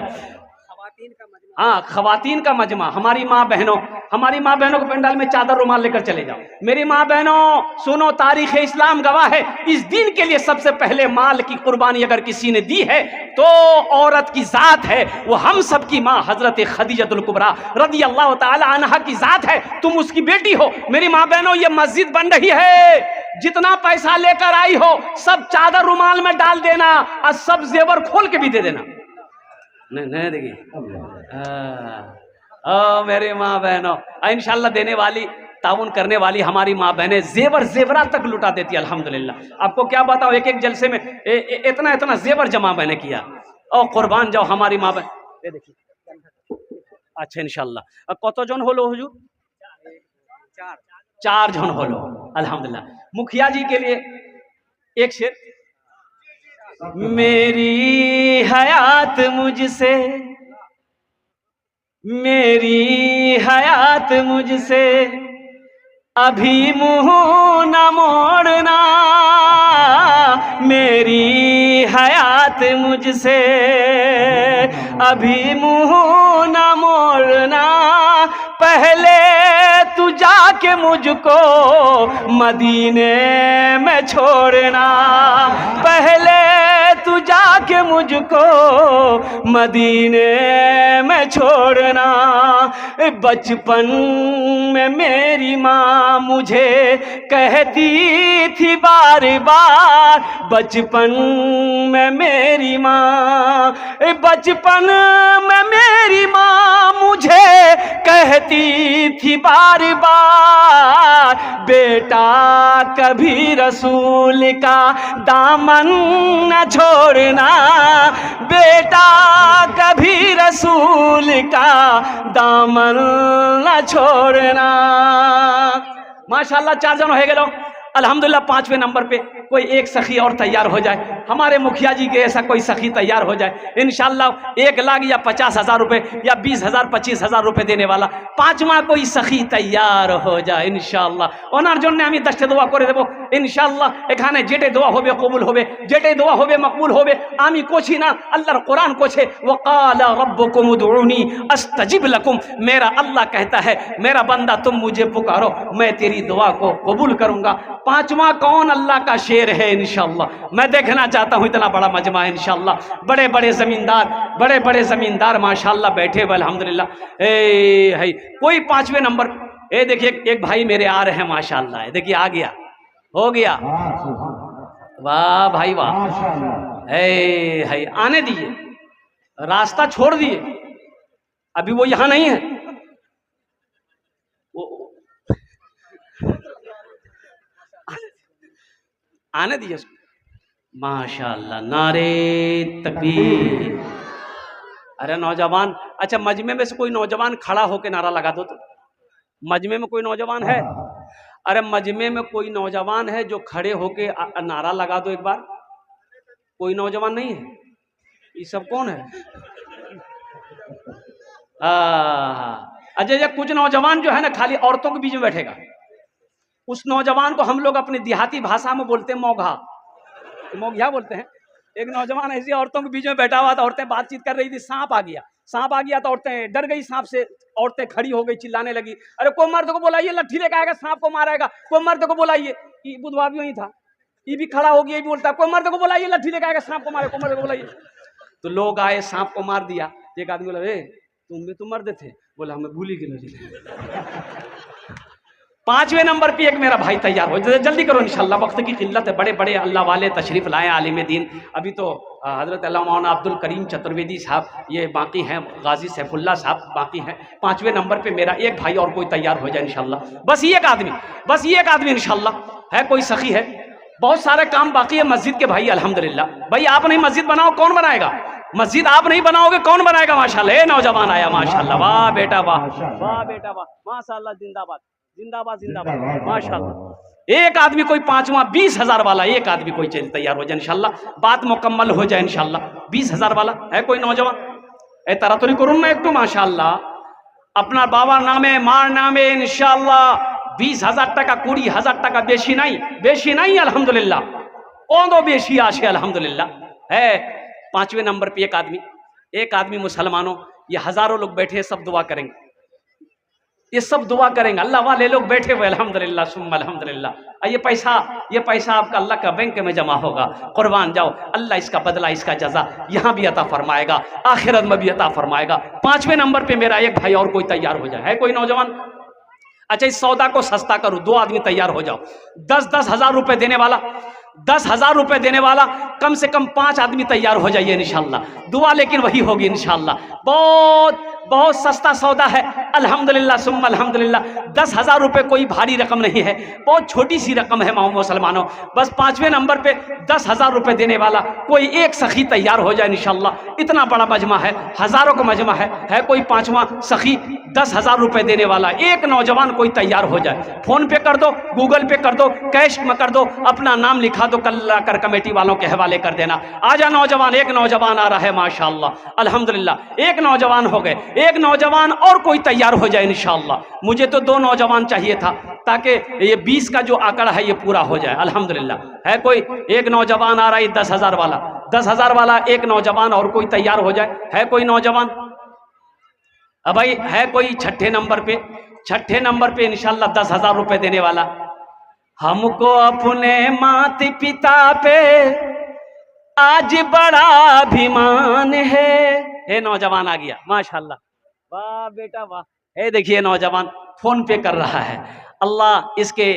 हाँ, खवातीन का मजमा। हमारी माँ बहनों, हमारी माँ बहनों को पंडाल में चादर रुमाल लेकर चले जाओ। मेरी माँ बहनों सुनो, तारीख इस्लाम गवाह है, इस दिन के लिए सबसे पहले माल की कुर्बानी अगर किसी ने दी है तो औरत की जात है। वो हम सब की माँ हजरत खदीजतुल कुबरा रदी अल्लाह ताला अन्हा की जात है। तुम उसकी बेटी हो। मेरी माँ बहनों, ये मस्जिद बन रही है, जितना पैसा लेकर आई हो सब चादर रुमाल में डाल देना और सब जेवर खोल के भी दे देना। नहीं देखिए, मेरी माँ बहनों, इंशाल्लाह देने वाली, ताउन करने वाली हमारी माँ बहनें जेवर जेवरा तक लुटा देती है। अल्हम्दुलिल्लाह। आपको क्या बताओ, एक एक जलसे में इतना इतना जेवर जमा मैंने किया। और कुर्बान जाओ हमारी माँ बहन। ये देखिए, अच्छा इंशाल्लाह कत जन होलो हुजूर? 4 जन होलो। अल्हम्दुलिल्लाह। मुखिया जी के लिए एक शेर। मेरी हयात मुझसे, मेरी हयात मुझसे अभी मुंह न मोड़ना, मेरी हयात मुझसे अभी मुंह न मोड़ना, पहले तू जाके मुझको मदीने में छोड़ना, पहले तू जाके मुझको मदीने में छोड़ना। बचपन में मेरी माँ मुझे कहती थी बार बार, बचपन में मेरी माँ, बचपन में मेरी माँ मुझे कहती थी बार बार, बेटा कभी रसूल का दामन न छोड़ना, बेटा कभी रसूल का दामन न छोड़ना। माशाल्लाह 4 जन हो गए। अल्हम्दुलिल्लाह 5वें नंबर पे कोई एक सखी और तैयार हो जाए, हमारे मुखिया जी के ऐसा कोई सखी तैयार हो जाए, इंशाल्लाह 1 लाख या 50,000 रुपए या 20,000 25,000 रुपए देने वाला 5वां कोई सखी तैयार हो जाए इंशाल्लाह। ओनार जन्य आमी 10टे দোয়া করে দেব इंशाल्लाह। এখানে যেটে দোয়া হবে কবুল হবে, যেটে দোয়া হবে মকবুল হবে। আমি কোছি না, আল্লাহর কোরআন কোছে, ওয়াকালা রব্বুকুম উদউনি আস্তাজিব লাকুম। मेरा अल्लाह कहता है, मेरा बंदा तुम मुझे पुकारो, मैं तेरी दुआ को कबूल करूंगा। 5वां कौन अल्लाह का शेर है इंशाल्लाह। मैं देखना चाहता हूं इतना बड़ा मजमा इंशाल्लाह। बड़े बड़े जमींदार, बड़े बड़े जमींदार माशाल्लाह बैठे हुए अल्हम्दुलिल्लाह। है कोई 5वें नंबर। ये देखिए एक भाई मेरे आ रहे हैं माशाल्लाह। देखिए आ गया, हो गया, वाह भाई वाह। है आने दिए, रास्ता छोड़ दिए, अभी वो यहां नहीं है। आने दिए उसको। माशाल्लाह, नारे तकबीर। अरे नौजवान, अच्छा मजमे में से कोई नौजवान खड़ा होके नारा लगा दो तो। मजमे में कोई नौजवान है? अरे मजमे में कोई नौजवान है जो खड़े होके नारा लगा दो एक बार। कोई नौजवान नहीं है? ये सब कौन है? अजय कुछ नौजवान जो है ना खाली औरतों के बीच में बैठेगा। उस नौजवान को हम लोग अपनी देहाती भाषा में बोलते हैं मौघा, मौघिया बोलते हैं। एक नौजवान ऐसी औरतों के बीच में बैठा हुआ था, औरतें बातचीत कर रही थी, सांप आ गया, सांप आ गया तो औरतें डर गई सांप से, औरतें खड़ी हो गई, चिल्लाने लगी, अरे कोई मर्द को बुलाइए, लट्ठी लेकर आएगा, सांप को मारेगा, कोई मर्द को बुलाइए। बुधवा भी वही था, ये भी खड़ा हो गया, ये भी बोलता कोई मर्द को बुलाइए, लट्ठी लेकर आएगा, सांप को मारे, कोई मर्द को बुलाइए। तो लोग आए, सांप को मार दिया। एक आदमी बोला, तुम भी तो मर्द थे? बोला हमें भूल ही गए। 5वें नंबर पे एक मेरा भाई तैयार हो, जल्दी करो इंशाल्लाह, वक्त की किल्लत है। बड़े बड़े अल्लाह वाले तशरीफ लाए, आलिम दीन। अभी तो हज़रत अल्लामा मौलाना अब्दुल करीम चतुर्वेदी साहब, ये बाकी हैं गाजी सैफुल्ला साहब बाकी हैं। 5वें नंबर पे मेरा एक भाई और कोई तैयार हो जाए इंशाल्लाह। बस ये एक आदमी इंशाल्लाह है, कोई सखी है। बहुत सारे काम बाकी है मस्जिद के भाई अल्हम्दुलिल्लाह। भाई आप नहीं मस्जिद बनाओ कौन बनाएगा? मस्जिद आप नहीं बनाओगे कौन बनाएगा? माशाल्लाह, ये नौजवान आया माशाल्लाह, वाह बेटा वाह, वाह बेटा वाह, माशाल्लाह, जिंदाबाद जिंदाबाद जिंदाबाद माशाल्लाह। एक आदमी कोई 5वां 20,000 वाला एक आदमी कोई तैयार हो जाए इंशाल्लाह, बात मुकम्मल हो जाए इंशाल्लाह। 20,000 वाला है कोई नौजवान? ए तरह तो नहीं करूँ मैं एक तो माशाल्लाह, अपना बाबा नामे मार नामे इंशाल्लाह 20,000 টাকা 20,000 টাকা বেশি নাই अल्हम्दुलिल्लाह, कौन दो बेशी आशे अल्हम्दुलिल्लाह है। 5वें नंबर पे एक आदमी मुसलमानों, ये हजारों लोग बैठे हैं, सब दुआ करेंगे, ये सब दुआ करेंगे, अल्लाह वाले लोग बैठे हुए अल्हम्दुलिल्लाह सुम्मा अल्हम्दुलिल्लाह। ये पैसा आपका अल्लाह का बैंक में जमा होगा, कुर्बान जाओ, अल्लाह इसका बदला इसका जजा यहाँ भी अता फरमाएगा, आखिरत में भी अता फरमाएगा। 5वें नंबर पे मेरा एक भाई और कोई तैयार हो जाए, है कोई नौजवान? अच्छा, इस सौदा को सस्ता करो, 2 आदमी तैयार हो जाओ। 10-10 हज़ार रुपए देने वाला, 10 हज़ार रुपए देने वाला, कम से कम 5 आदमी तैयार हो जाइए इंशाल्लाह। दुआ लेकिन वही होगी इंशाल्लाह। बहुत बहुत सस्ता सौदा है अल्हम्दुलिल्लाह सुम्मा अल्हम्दुलिल्लाह। 10 हज़ार रुपए कोई भारी रकम नहीं है, बहुत छोटी सी रकम है मुसलमानों। बस 5वें नंबर पे 10 हज़ार रुपए देने वाला कोई एक सखी तैयार हो जाए इंशाल्लाह। इतना बड़ा मजमा है, हज़ारों का मजमा है कोई 5वां सखी 10 हज़ार रुपए देने वाला एक नौजवान कोई तैयार हो जाए। फोन पे कर दो, गूगल पे कर दो, कैश में कर दो, अपना नाम लिखा दो, कल कर कमेटी वालों के हवाले कर देना। आजा नौजवान, एक नौजवान आ रहा है माशाअल्लाह अल्हम्दुलिल्लाह। एक नौजवान हो गए, एक नौजवान और कोई तैयार हो जाए इंशाअल्लाह। मुझे तो 2 नौजवान चाहिए था ताकि ये 20 का जो आंकड़ा है ये पूरा हो जाए अल्हम्दुलिल्लाह। है कोई एक नौजवान आ रहा है 10 हज़ार वाला, 10 हज़ार वाला एक नौजवान और कोई तैयार हो जाए, है कोई नौजवान? अब भाई है कोई छठे नंबर पे इंशाल्लाह 10 हज़ार रुपए देने वाला? हमको अपने माता पिता पे आज बड़ा अभिमान है नौजवान आ गया माशाल्लाह, वाह बेटा वाह। है देखिए नौजवान फोन पे कर रहा है, अल्लाह इसके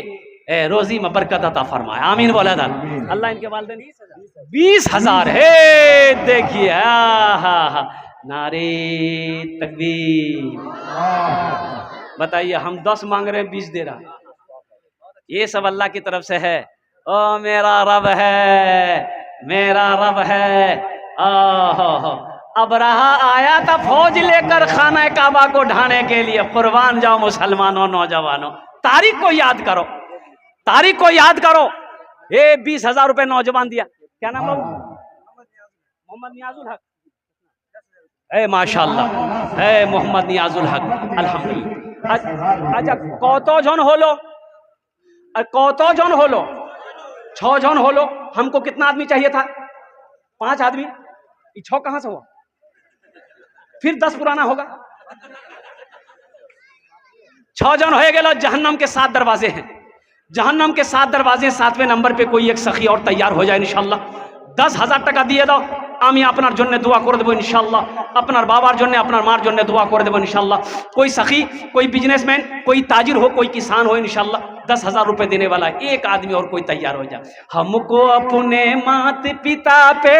रोजी में बरकत अता फरमाए, आमीन बोला था। अल्लाह इनके वालिदैन 20 हज़ार है, देखिए हा नारे तकबीर। बताइए, हम 10 मांग रहे हैं 20 दे रहा, ये सब अल्लाह की तरफ से है। ओ मेरा रब है। अब रहा आया था फौज लेकर खाना काबा को ढाने के लिए। कुर्बान जाओ मुसलमानों, नौजवानों, तारीख को याद करो। ये 20 हज़ार रुपए नौजवान दिया, क्या नाम है? मोहम्मद नियाजुल हक। माशाअल्लाह है मोहम्मद नियाजुल हक अल्हम्दुलिल्लाह। अच्छा कौतो जन होलो 6 जन होलो। हमको कितना आदमी चाहिए था? 5 आदमी। 6 कहां से हुआ? फिर 10 पुराना होगा। 6 जन हो गए। जहन्नम के 7 दरवाजे हैं, जहन्नम के 7 दरवाजे। 7वें नंबर पे कोई एक सखी और तैयार हो जाए इंशाल्लाह। 10 हज़ार টাকা দিয়ে দাও, আমি আপনার জন্য দোয়া করে দেব इंशाल्लाह। আপনার বাবার জন্য আপনার মার জন্য দোয়া করে দেব इंशाल्लाह। कोई सखी, कोई बिजनेसमैन, कोई ताजिर हो, कोई किसान हो इंशाल्लाह 10 हज़ार रुपए देने वाला एक आदमी और कोई तैयार हो जाए। हमको अपने माता पिता पे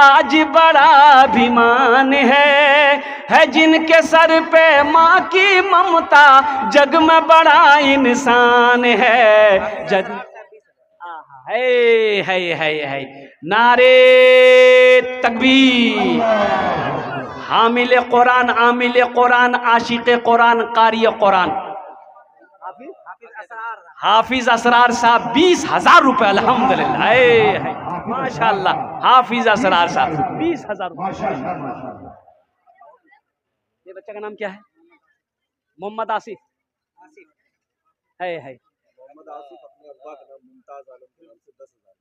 आज बड़ा अभिमान है जिनके सर पे माँ की ममता जग में बड़ा इंसान है। जग है नारे तकबीर। हामिल कुरान आशिक कुरान कारी कुरान हाफिज असरार साहब 20 हज़ार रुपए अल्हम्दुलिल्लाह माशाअल्लाह। हाफिज असरार साहब 20 हज़ार रुपए। ये बच्चे का नाम क्या है? मोहम्मद आसिफ है।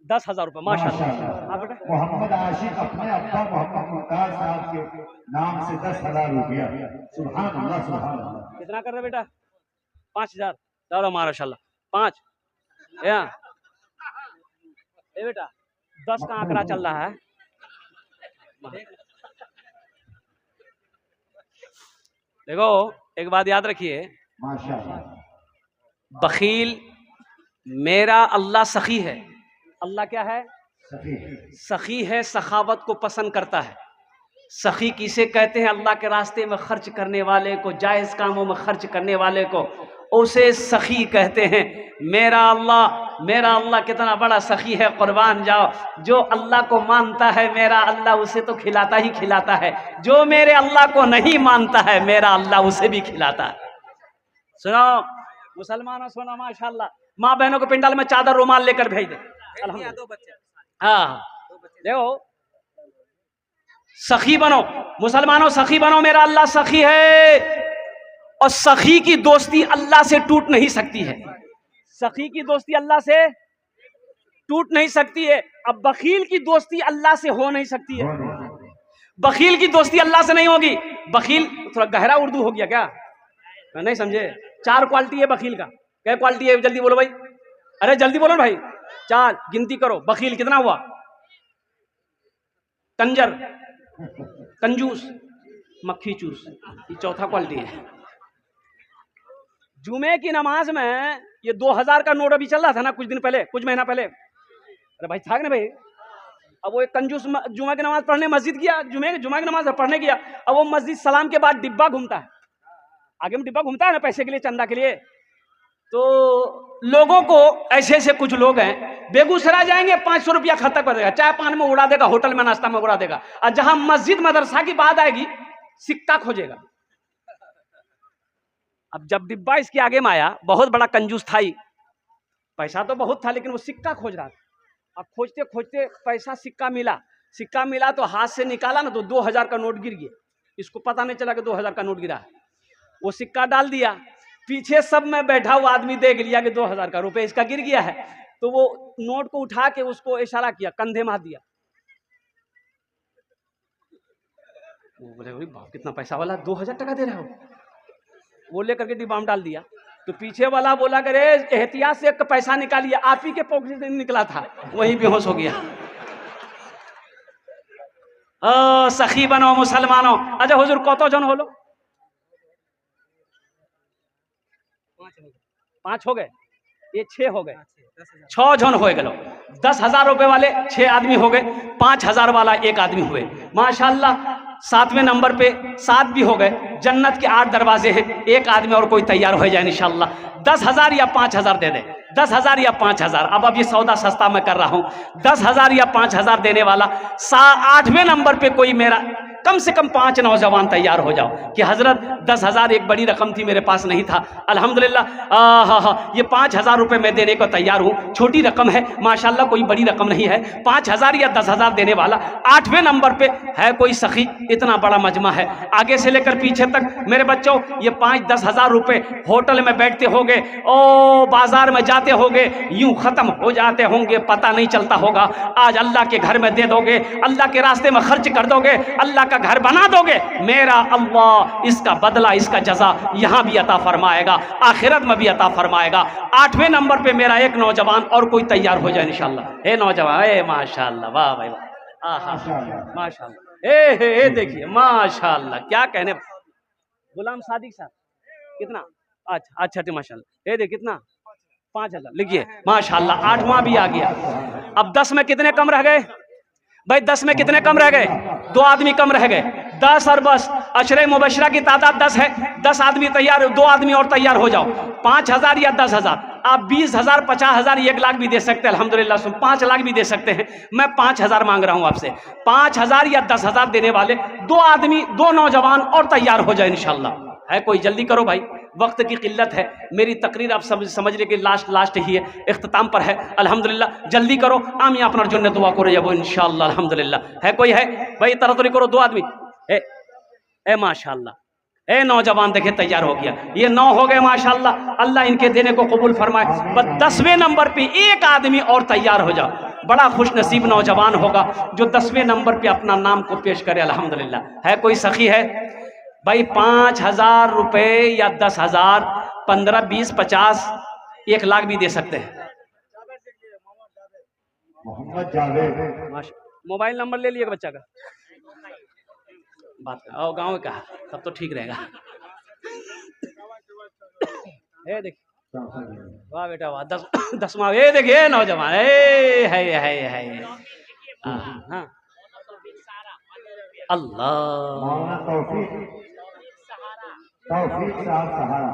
10 हज़ार रुपए माशाअल्लाह। मोहम्मद आशिक अपने अब्बा मोहम्मद मुमताज साहब के नाम से 10 हज़ार रुपया। सुभान अल्लाह सुभान अल्लाह। कितना कर रहे बेटा? 5 हज़ार। चलो माशाअल्लाह 5 ए बेटा 10 का आंकड़ा चल रहा है। देखो एक बात याद रखिए, बखील मेरा अल्लाह सखी है। अल्लाह क्या है? सखी सखी है, सखावत को पसंद करता है। सखी किसे कहते हैं? अल्लाह के रास्ते में खर्च करने वाले को, जायज़ कामों में खर्च करने वाले को, उसे सखी कहते हैं। मेरा अल्लाह कितना बड़ा सखी है, कुर्बान जाओ। जो अल्लाह को मानता है मेरा अल्लाह उसे तो खिलाता ही खिलाता है, जो मेरे अल्लाह को नहीं मानता है मेरा अल्लाह उसे भी खिलाता है। सुनो मुसलमानों, सुनो माशाल्लाह, माँ बहनों को पिंडाल में चादर रुमाल लेकर भेज दे। हाँ देखो, सखी बनो मुसलमानों, सखी बनो, मेरा अल्लाह सखी है। और सखी की दोस्ती अल्लाह से टूट नहीं सकती है। सखी की दोस्ती अल्लाह से टूट नहीं सकती है। अब बखील की दोस्ती अल्लाह से हो नहीं सकती है। बखील की दोस्ती अल्लाह से नहीं होगी। बखील थोड़ा गहरा उर्दू हो गया क्या? नहीं समझे? 4 क्वालिटी है बखील का। क्या क्वालिटी है? जल्दी बोलो भाई, अरे जल्दी बोलो भाई। 4 गिनती करो। बखील कितना हुआ? कंजर, कंजूस, मक्खी चूस, ये चौथा क्वालिटी है। जुमे की नमाज में ये 2000 का नोट अभी चल रहा था ना कुछ दिन पहले, कुछ महीना पहले। अरे भाई था ना भाई। अब वो एक कंजूस जुमा की नमाज पढ़ने मस्जिद गया, जुमा की नमाज पढ़ने गया। अब वो मस्जिद सलाम के बाद डिब्बा घूमता है, आगे में डिब्बा घूमता है ना पैसे के लिए, चंदा के लिए। तो लोगों को ऐसे ऐसे कुछ लोग हैं, बेगूसराय जाएंगे 500 रुपया खर्चा कर देगा, चाय पान में उड़ा देगा, होटल में नाश्ता में उड़ा देगा। और जहां मस्जिद मदरसा की बात आएगी सिक्का खोजेगा। अब जब डिब्बा इसके आगे में आया, बहुत बड़ा कंजूस था ही, पैसा तो बहुत था लेकिन वो सिक्का खोज रहा था। अब खोजते खोजते पैसा सिक्का मिला तो हाथ से निकाला ना तो 2000 का नोट गिर गया। इसको पता नहीं चला कि 2000 का नोट गिरा है। वो सिक्का डाल दिया, पीछे सब में बैठा हुआ आदमी देख लिया कि 2000 का रुपए इसका गिर गया है। तो वो नोट को उठा के उसको इशारा किया, कंधे में हाथ दिया। वो बोले भाई बाप कितना पैसा वाला, 2000 टका दे रहे हो। वो लेकर के डिब्बा में डाल दिया। तो पीछे वाला बोला करे एहतियात से एक पैसा निकालिए, आप ही के पॉकेट से निकला था, वहीं बेहोश हो गया। सखी बनो मुसलमानों। अच्छा हुजूर कतो जन होलो? 5 हो गए, ये 6 हो गए, 6 जन हो गए। 10,000 रुपए वाले 6 आदमी हो गए, 5,000 वाला 1 आदमी हुए। माशाल्लाह 7वें नंबर पे 7 भी हो गए। जन्नत के 8 दरवाजे हैं, 1 आदमी और कोई तैयार हो जाए इंशाल्लाह। 10,000 या 5,000 दे दे, 10,000 या 5,000। अब ये सौदा सस्ता मैं कर रहा हूं। 10,000 या 5,000 देने वाला 8वें नंबर पे कोई मेरा कम से कम 5 नौजवान तैयार हो जाओ कि हजरत 10,000 एक बड़ी रकम थी, मेरे पास नहीं था, अल्हम्दुलिल्लाह ये 5,000 रुपए मैं देने को तैयार हूँ। छोटी रकम है माशाल्लाह, कोई बड़ी रकम नहीं है। 5,000 या 10,000 देने वाला 8वें नंबर पे है कोई सखी। इतना बड़ा मजमा है, आगे से लेकर पीछे तक। मेरे बच्चों ये 5-10 हजार रुपए होटल में बैठते होंगे, ओ बाजार में जाते होंगे, यूं खत्म हो जाते होंगे, पता नहीं चलता होगा। आज अल्लाह के घर में दे दोगे, अल्लाह के रास्ते में खर्च कर दोगे, अल्लाह का घर बना दोगे, मेरा अल्लाह इसका बदला, इसका जजा यहां भी अता फरमाएगा, आखिरत में भी अता फरमाएगा। 8वें नंबर पे मेरा एक नौजवान और कोई तैयार हो जाए इंशाल्लाह। ए नौजवान, ए माशाल्लाह, वाह भाई वाह, आहा माशाल्लाह, ए देखिए माशाल्लाह, क्या कहने। गुलाम सादिक साहब कितना? अच्छा माशाल्लाह, ये देखिए कितना, 5,000 लिखिए माशाल्लाह। 8वां भी आ गया। अब 10 में कितने कम रह गए भाई? 10 में कितने कम रह गए? 2 आदमी कम रह गए। 10 और बस अशरे मुबशरा की तादाद 10 है। 10 आदमी तैयार, 2 आदमी और तैयार हो जाओ। 5,000 या 10,000, आप 20,000, 50,000, 1 लाख भी दे सकते हैं अल्हम्दुलिल्लाह। 5 लाख भी दे सकते हैं। मैं 5,000 मांग रहा हूं आपसे। 5,000 या 10,000 देने वाले 2 आदमी, 2 नौजवान और तैयार हो जाए इंशाल्लाह। है कोई? जल्दी करो भाई, वक्त की किल्लत है। मेरी तकरीर आप समझ ले कि लास्ट ही है, इख्तिताम पर है अल्हम्दुलिल्लाह। जल्दी करो, आमी अपना जो दुआ करो जब इंशाअल्लाह अल्हम्दुलिल्लाह। है कोई? है भाई, तरतरी करो। 2 आदमी ए माशाअल्लाह, ए नौजवान देखे तैयार हो गया। ये 9 हो गए माशाअल्लाह, अल्लाह इनके देने को कबूल फरमाए। बस 10वें नंबर पे 1 आदमी और तैयार हो जाओ। बड़ा खुश नसीब नौजवान होगा जो 10वें नंबर पे अपना नाम को पेश करे अल्हम्दुलिल्लाह। है कोई सखी? है भाई? 5,000 रुपए या 10,000, 15, 20, 50, 1 लाख भी दे सकते हैं। मोहम्मद जावेद, मोबाइल नंबर ले लिएगा बच्चा का, बात और गाँव का, तब तो ठीक रहेगा। ए देखिए, वाह बेटा वाह, 10वां। ए देखिए नौजवान, है हाँ अल्लाह मौलाना तौफीक तौफीक साहब सहारा।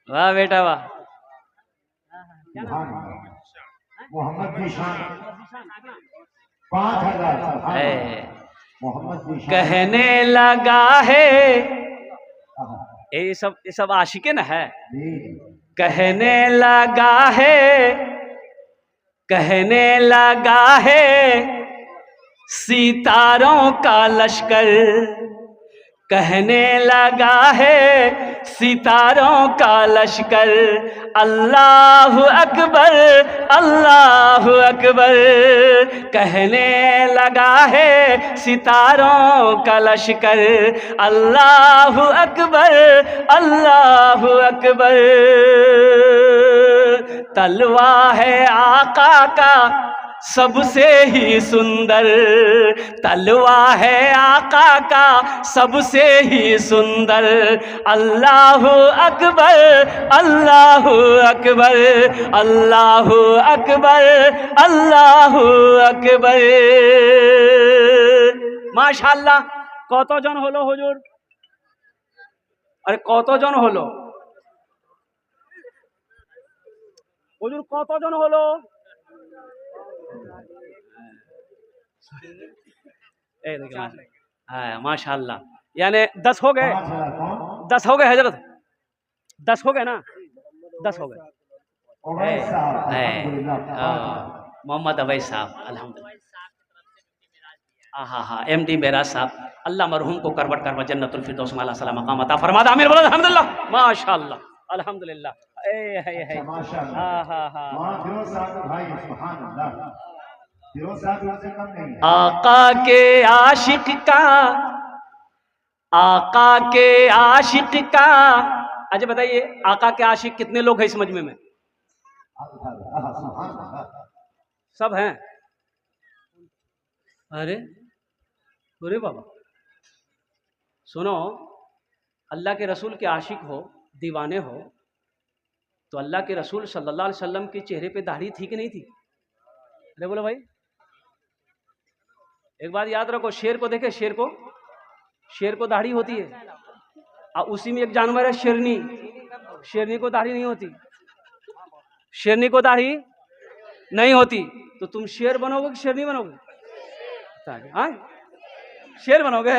वाह बेटा वाह। सुभान अल्लाह। मोहम्मद जीशान 5000। है मोहम्मद जीशान कहने लगा है, हाँ, ये सब आशिके न है। जी कहने लगा है, कहने लगा है सितारों का लश्कर, कहने लगा है सितारों का लश्कर, अल्लाह अकबर अल्लाह अकबर। कहने लगा है सितारों का लश्कर, अल्लाह अकबर अल्लाह अकबर। तलवा है आका का सबसे ही सुंदर, तलवा है आका का सबसे ही सुंदर, अल्लाह अकबर अल्लाह अकबर अल्लाह अकबर अल्लाह अकबर। माशाल्लाह। কতজন হলো হুজুর? আরে কতজন হলো হুজুর? কতজন হলো? हाँ माशाल्लाह। यानी 10 हो गए, 10 हो गए हजरत, 10 हो गए ना, 10 हो गए। उवैस साहब अल्हम्दुलिल्लाह। मोहम्मद अवैस साहब अल्हम्दुलिल्लाह। हाँ हाँ MD मेराज साहब, अल्लाह मरहूम को करबट करबट जन्नतुल फिरदौस में अल्लाह सलाम मकाम अता फरमा। आमीर बोलो अल्हम्दुलिल्लाह। माशाल्लाह अल्हम्दुलिल्लाह। माशाल्लाह। हाँ हाँ हाँ। वहाँ फिरोज साहब भाई सुभान अल्लाह। फिरोज साहब उनसे कम नहीं है। आका के आशिक का, आका के आशिक का। अच्छा बताइए, आका के आशिक कितने लोग हैं इस मजमे में? सुभान अल्लाह। सब हैं? अरे अरे बाबा सुनो, अल्लाह के रसूल के आशिक हो, दीवाने हो, तो अल्लाह के रसूल सल्लल्लाहु अलैहि वसल्लम के चेहरे पे दाढ़ी थी कि नहीं थी? अरे बोलो भाई, एक बात याद रखो, शेर को देखे, शेर को दाढ़ी होती है, और उसी में एक जानवर है शेरनी, शेरनी को दाढ़ी नहीं होती, शेरनी को दाढ़ी नहीं होती। तो तुम शेर बनोगे कि शेरनी बनोगे? हाँ शेर बनोगे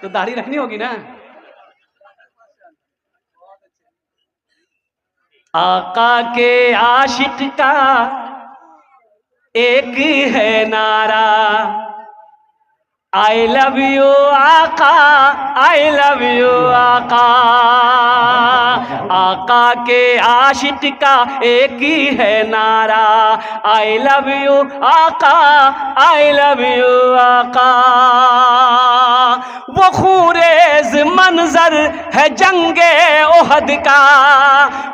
तो दाढ़ी रखनी होगी ना। आका के आशिक का एक है नारा, आई लव यू आका, आई लव यू आका। आका के आशिक का एक ही है नारा, आई लव यू आका, आई लव यू आका। वो खूरेज मंजर है जंगे ओहद का,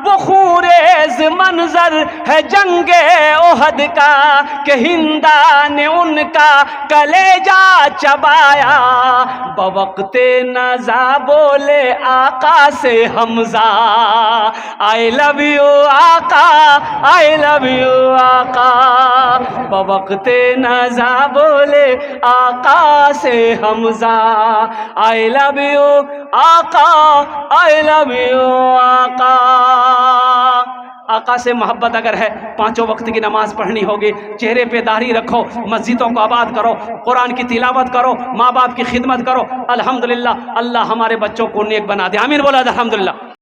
वो खूरेज मंजर है जंगे ओहद का, कि हिंदा ने उनका कलेजा चबाया। बवक्ते नजा बोले आका से हमजा, आई लव यू आका, आई लव यू आका। बवक्ते नजा बोले आका से हमजा, आई लव यू आका, आई लव यू आका। आका से मोहब्बत अगर है, 5 वक्त की नमाज पढ़नी होगी, चेहरे पे दाढ़ी रखो, मस्जिदों को आबाद करो, कुरान की तिलावत करो, माँ बाप की खिदमत करो। अल्हम्दुलिल्लाह, अल्लाह हमारे बच्चों को नेक बना दे। आमीन बोला अल्हम्दुलिल्लाह।